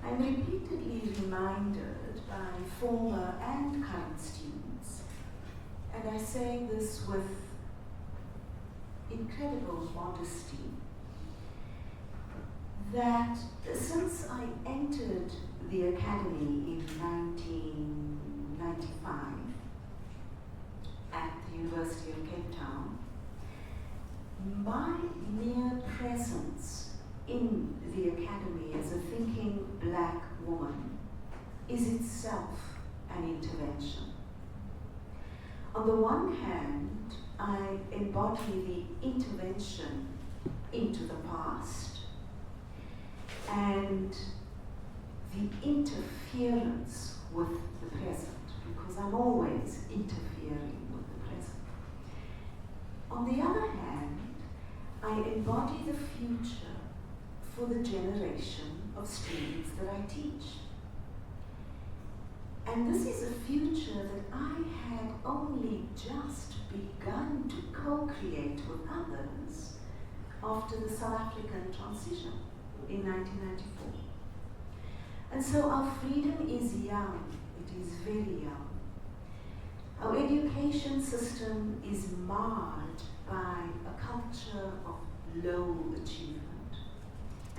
I'm repeatedly reminded by former and current students, and I say this with incredible modesty, that since I entered the academy in 1995 at the University of Cape Town, my mere presence in the academy as a thinking black woman is itself an intervention. On the one hand, I embody the intervention into the past and the interference with the present, because I'm always interfering with the present. On the other hand, I embody the future for the generation of students that I teach. And this is a future that I had only just begun to co-create with others after the South African transition in 1994. And so our freedom is young, it is very young. Our education system is marred by a culture of low achievement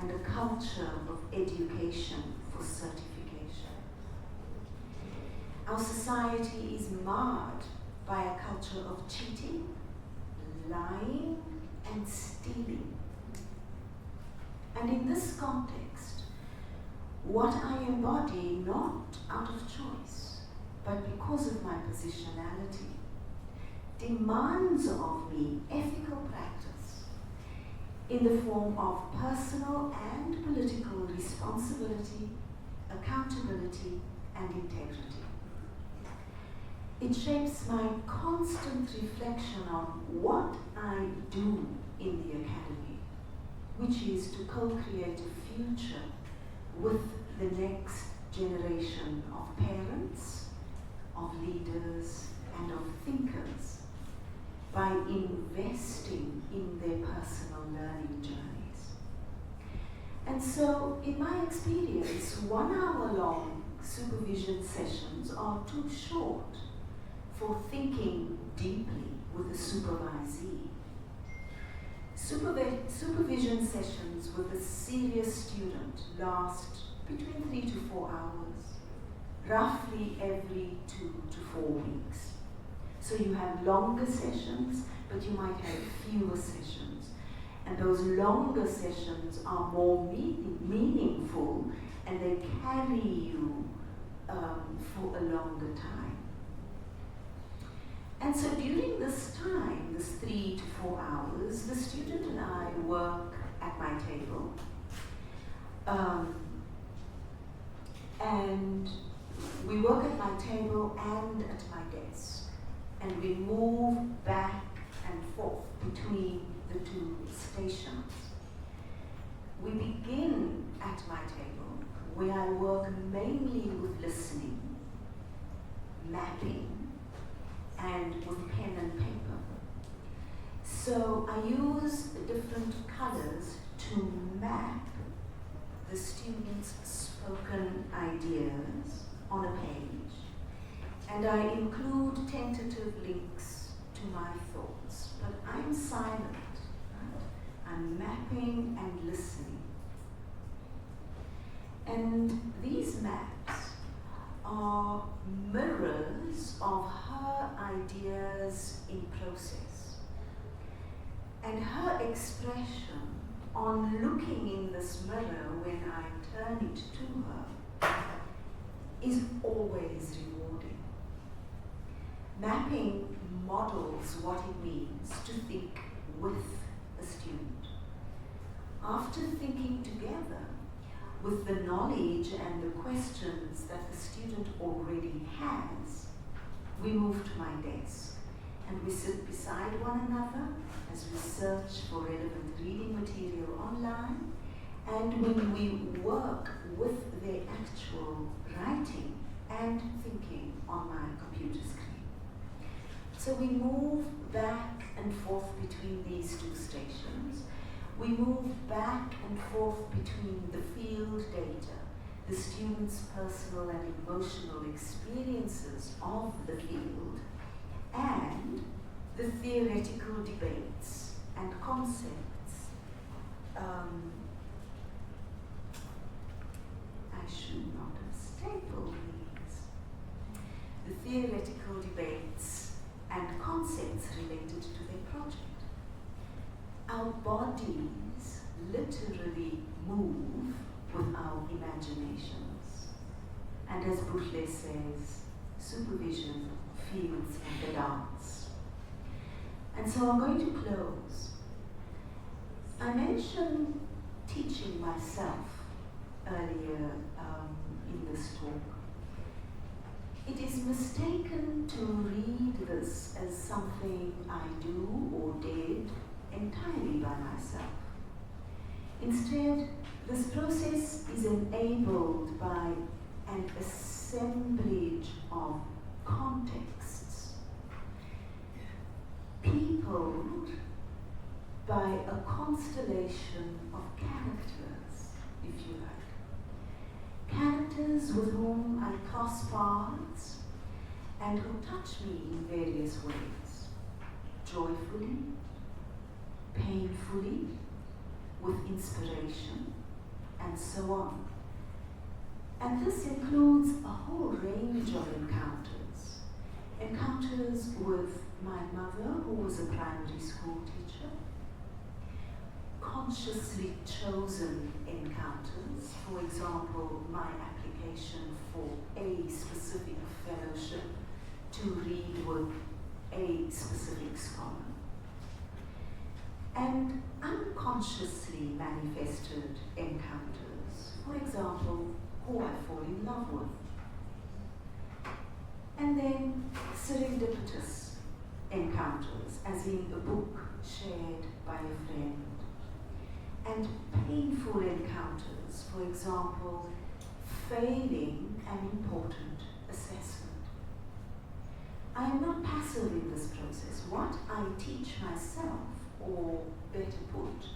and a culture of education for certification. Our society is marred by a culture of cheating, lying, and stealing. And in this context, what I embody, not out of choice, but because of my positionality, demands of me ethical practice in the form of personal and political responsibility, accountability, and integrity. It shapes my constant reflection on what I do in the academy, which is to co-create a future with the next generation of parents, of leaders, and of thinkers by investing in their personal learning journeys. And so, in my experience, 1 hour-long supervision sessions are too short for thinking deeply with a supervisee. Supervision sessions with a serious student last between 3 to 4 hours, roughly every 2 to 4 weeks. So you have longer sessions, but you might have fewer sessions. And those longer sessions are more meaningful, and they carry you for a longer time. And so during this time, this 3 to 4 hours, the student and I work at my table. And we work at my table and at my desk. And we move back and forth between the two stations. We begin at my table, where I work mainly with listening, mapping, and with pen and paper. So I use different colors to map the students' spoken ideas on a page, and I include tentative links to my thoughts, but I'm silent, right? I'm mapping and listening. And these maps are mirrors of her ideas in process. And her expression on looking in this mirror when I turn it to her is always rewarding. Mapping models what it means to think with a student. After thinking together with the knowledge and the questions that the student already has, we move to my desk and we sit beside one another as we search for relevant reading material online, and when we work with the actual writing and thinking on my computer screen. So we move back and forth between these two stations. We move back and forth between the field data, the students' personal and emotional experiences of the field, and the theoretical debates and concepts. I should not have stapled these. The theoretical debates and concepts related to their project. Our bodies literally move with our imaginations. And as Buhle says, supervision feels like a dance. And so I'm going to close. I mentioned teaching myself earlier in this talk. It is mistaken to read this as something I do or did entirely by myself. Instead, this process is enabled by an assemblage of contexts, peopled by a constellation of characters, if you like. Characters with whom I cross paths and who touch me in various ways, joyfully, painfully, with inspiration, and so on. And this includes a whole range of encounters. Encounters with my mother, who was a primary school teacher, consciously chosen encounters, for example, my application for a specific fellowship to read with a specific scholar, and unconsciously manifested encounters, for example, who I fall in love with, and then serendipitous encounters, as in a book shared by a friend, and painful encounters, for example, failing an important assessment. I am not passive in this process. What I teach myself, or better put,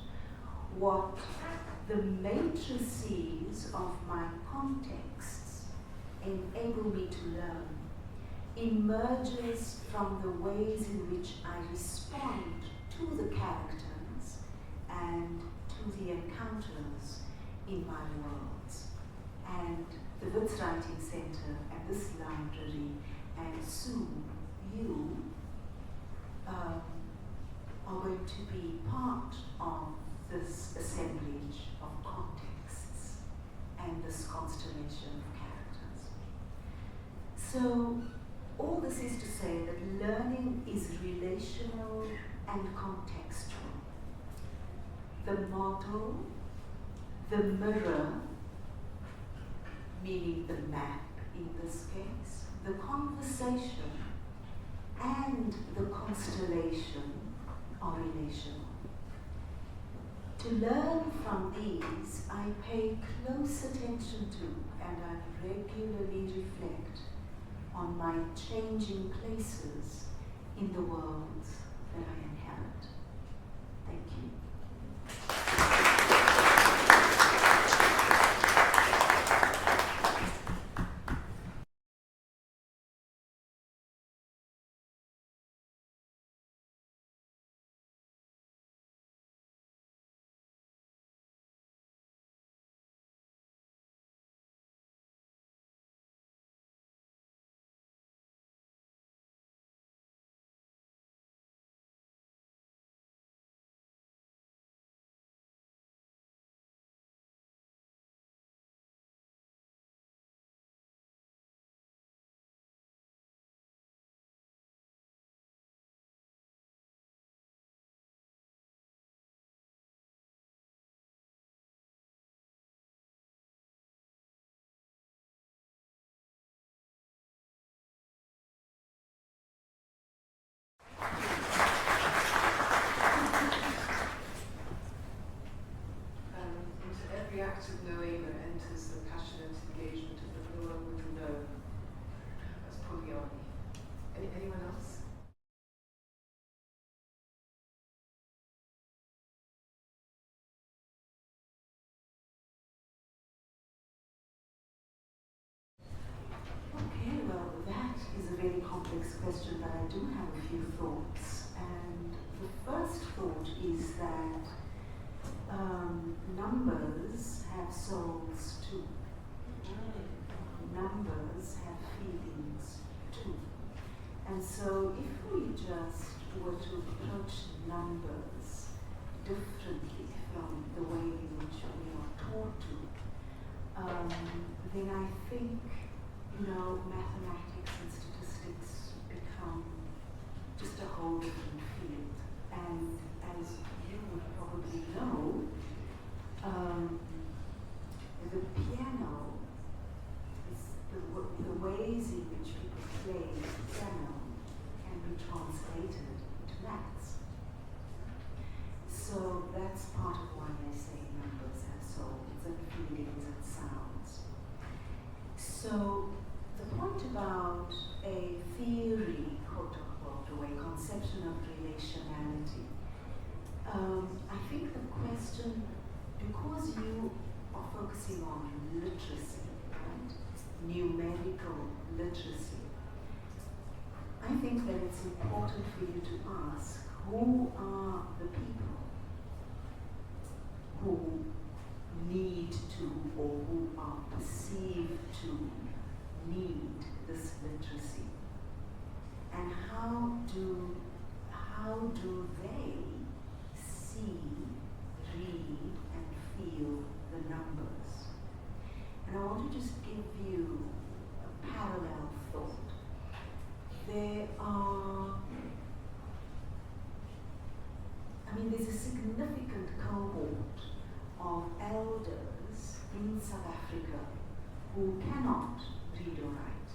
what the matrices of my contexts enable me to learn, emerges from the ways in which I respond to the characters and to the encounters in my worlds. And the Wits Writing Center and this library, and soon you, are going to be part of this assemblage of contexts and this constellation of characters. So all this is to say that learning is relational and contextual. The model, the mirror, meaning the map in this case, the conversation, and the constellation are relational. To learn from these, I pay close attention to and I regularly reflect on my changing places in the worlds that I inhabit. Thank you. question, but I do have a few thoughts. And the first thought is that numbers have souls too. Numbers have feelings too. And so if we just were to approach numbers differently from the way in which we are taught to, then I think, mathematics and statistics become just a whole different field. And as you would probably know, the piano, the ways in which people play the piano can be translated into maths. So that's part of why I say numbers have souls and feelings and sounds. So the point about a theory, quote unquote, or a conception of relationality, I think the question, because you are focusing on literacy, right? Numerical literacy, I think that it's important for you to ask, who are the people who need to, or who are perceived to need this literacy? And how do they see, read, and feel the numbers? And I want to just give you a parallel thought. There's a significant cohort of elders in South Africa who cannot read or write,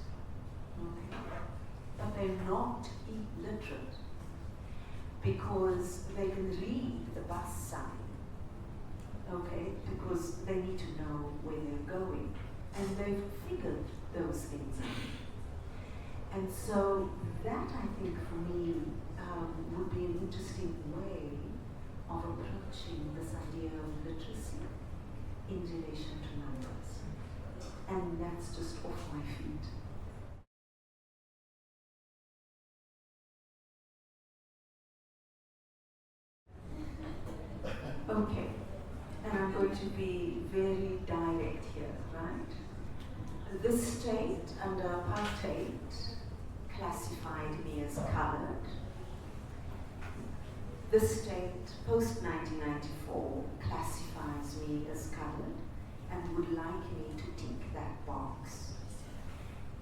okay? But they're not illiterate because they can read the bus sign, okay? Because they need to know where they're going, and they've figured those things out. And so that, I think, for me, would be an interesting way of approaching this idea of literacy in relation to numbers. And that's just off my feet. Okay, and I'm going to be very direct here, right? The state under apartheid classified me as colored. The state, post-1994, classifies me as colored and would like me to tick that box.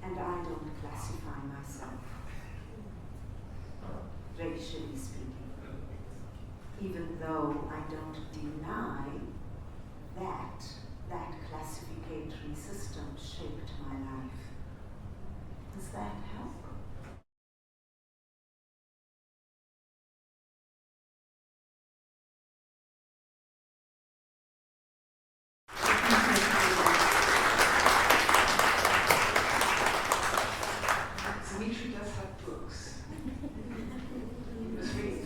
And I don't classify myself, racially speaking, even though I don't deny that that classificatory system shaped my life. Does that help? Zimitri does have books. He was reading.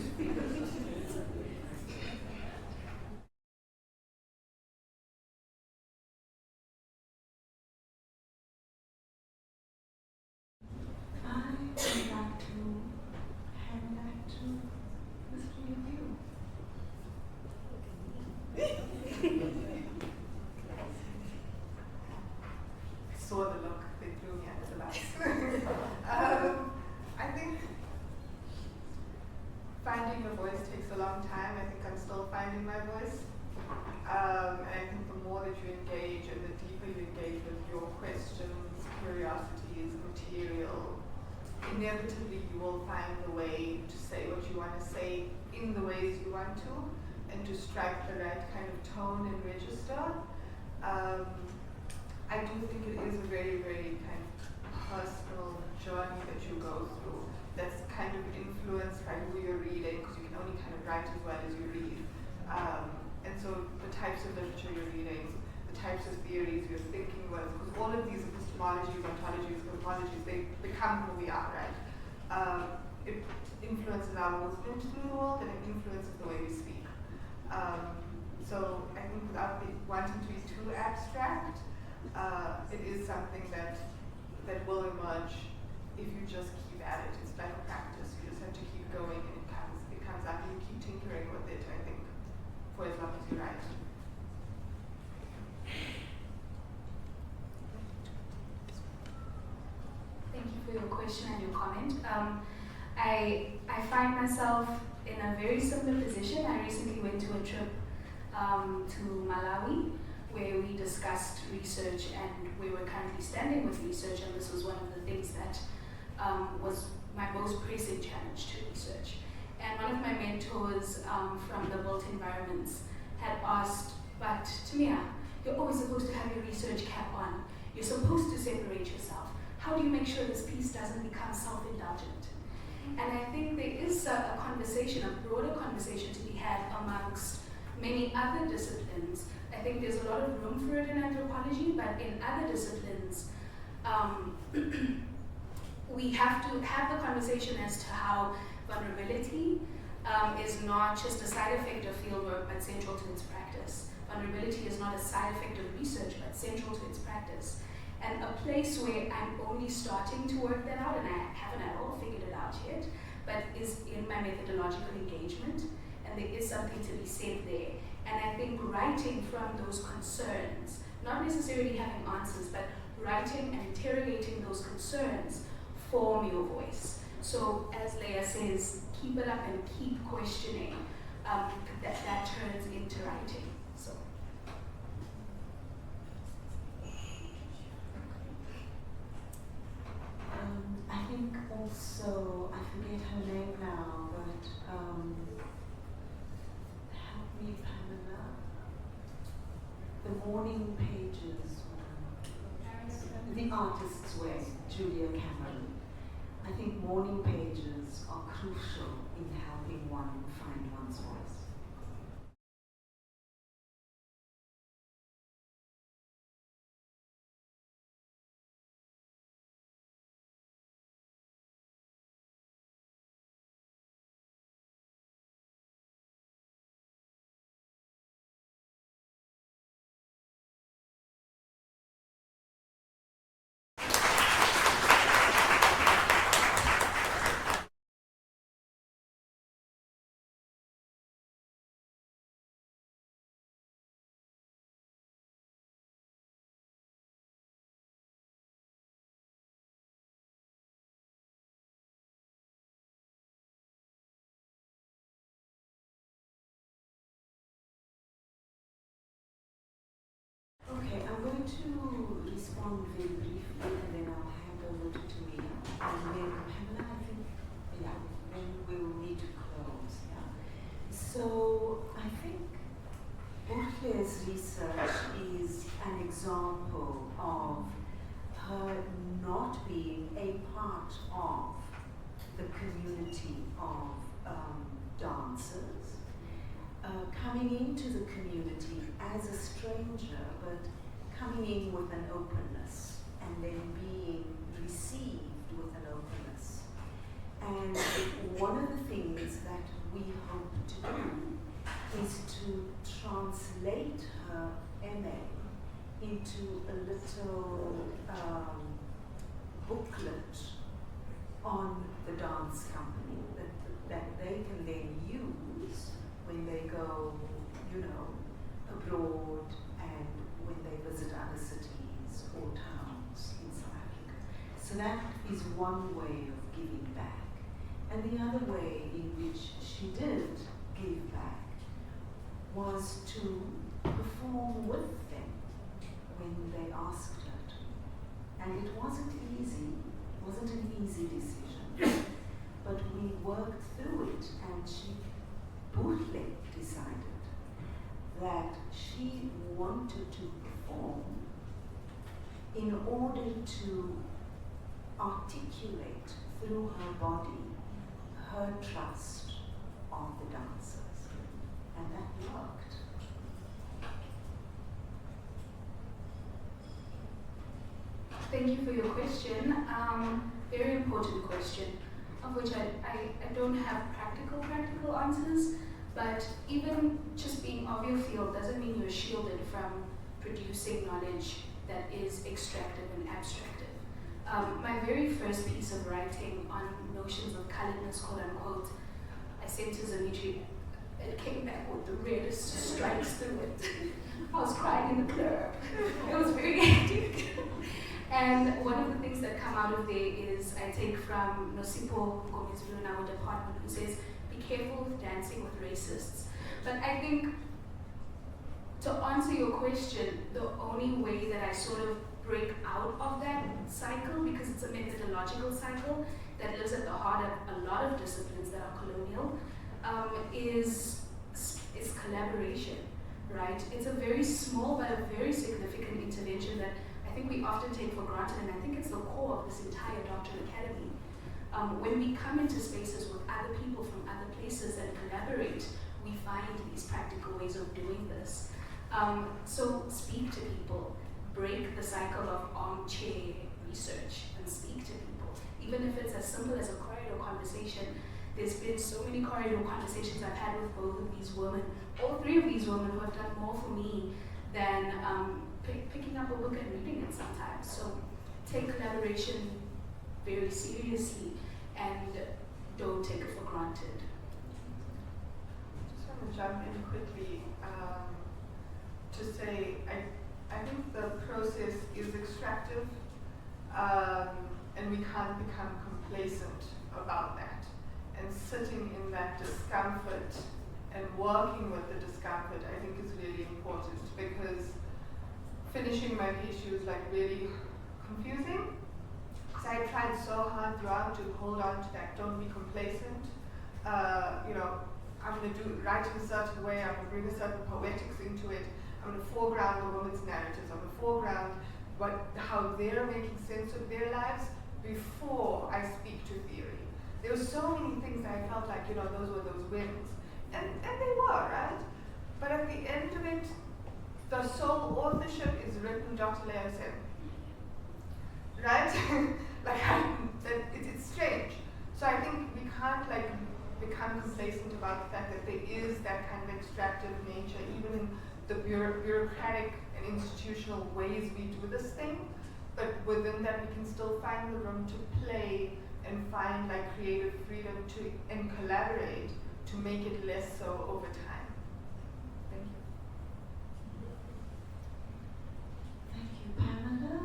I would like to hand that to Mr. Review. I saw the look, they threw me under the bus. I think finding your voice takes a long time. I think I'm still finding my voice. And I think the more that you engage and the deeper you engage with your questions, curiosities, material, inevitably you will find the way to say what you want to say in the ways you want to, and to strike the right kind of tone and register. I do think it is a very, very kind of personal journey that you go through that's kind of influenced by who you're reading, because you can only kind of write as well as you read. And so the types of literature you're reading, the types of theories you're thinking with, because all of these epistemologies, ontologies, cosmologies, they become who we are, right? It influences our movement through the world, and it influences the way we speak. So I think without wanting to be too abstract, it is something that will emerge if you just keep at it. It's like a practice. You just have to keep going, and it comes up, and you keep tinkering with it, I think, for as long as you write. Thank you for your question and your comment. I find myself in a very similar position. I recently went to a trip to Malawi, where we discussed research, and we were currently standing with research, and this was one of the things that was my most pressing challenge to research. And one of my mentors from the built environments had asked, but Tamia, you're always supposed to have your research cap on. You're supposed to separate yourself. How do you make sure this piece doesn't become self-indulgent? And I think there is a conversation, a broader conversation to be had amongst many other disciplines. I think there's a lot of room for it in anthropology, but in other disciplines, we have to have the conversation as to how vulnerability is not just a side effect of fieldwork, but central to its practice. Vulnerability is not a side effect of research, but central to its practice. And a place where I'm only starting to work that out, and I haven't at all figured it out yet, but is in my methodological engagement, and there is something to be said there. And I think writing from those concerns, not necessarily having answers, but writing and interrogating those concerns form your voice. So as Leyya says, keep it up and keep questioning. That turns into writing. So. I think also, I forget her name now, but help me, Pamela. The morning pages one. The Artist's Way, Julia Cameron. I think morning pages are crucial in helping one find one's voice. Okay, I'm going to respond very briefly, and then I'll hand over to Tamia. And then Pamela, I think, yeah, then we'll need to close. Yeah. So I think Buhle's research is an example of her not being a part of the community of dancers. Coming into the community as a stranger, but coming in with an openness, and then being received with an openness. And one of the things that we hope to do is to translate her MA into a little booklet on the dance company that they can then use when they go, abroad, and when they visit other cities or towns in South Africa. So that is one way of giving back. And the other way in which she did give back was to perform with them when they asked her to. And it wasn't easy, it wasn't an easy decision, but we worked through it, and Buhle decided that she wanted to perform in order to articulate through her body her trust of the dancers. And that worked. Thank you for your question. Very important question, of which I don't have practical answers, but even just being of your field doesn't mean you're shielded from producing knowledge that is extractive and abstractive. My very first piece of writing on notions of coloredness, quote unquote, I sent to Zimitri. It came back with the reddest stripes through it. I was crying in the club. It was very hectic. And one of the things that come out of there is I take from Nosipho Gomezulu in our department, who says, be careful with dancing with racists. But I think, to answer your question, the only way that I sort of break out of that cycle, because it's a methodological cycle that lives at the heart of a lot of disciplines that are colonial, is collaboration, right? It's a very small but a very significant intervention that I think we often take for granted, and I think it's the core of this entire doctoral academy. When we come into spaces with other people from other places and collaborate, we find these practical ways of doing this. So speak to people, break the cycle of armchair research and speak to people. Even if it's as simple as a corridor conversation, there's been so many corridor conversations I've had with both of these women, all three of these women who have done more for me than picking up a book and reading it sometimes. So take collaboration very seriously and don't take it for granted. I just want to jump in quickly to say I think the process is extractive and we can't become complacent about that. And sitting in that discomfort and working with the discomfort, I think, is really important, because finishing my PhD was like really confusing. Because I tried so hard throughout to hold on to that, don't be complacent. I'm going to write in a certain way, I'm going to bring a certain poetics into it, I'm going to foreground the women's narratives, I'm going to foreground how they're making sense of their lives before I speak to theory. There were so many things that I felt like, those were those wins. And they were, right? But at the end of it, the sole authorship is written Dr. Leyya said. Right? It's strange. So I think we can't become complacent about the fact that there is that kind of extractive nature, even in the bureaucratic and institutional ways we do this thing. But within that, we can still find the room to play and find creative freedom and collaborate to make it less so over time. Thank you. Thank you, Pamela.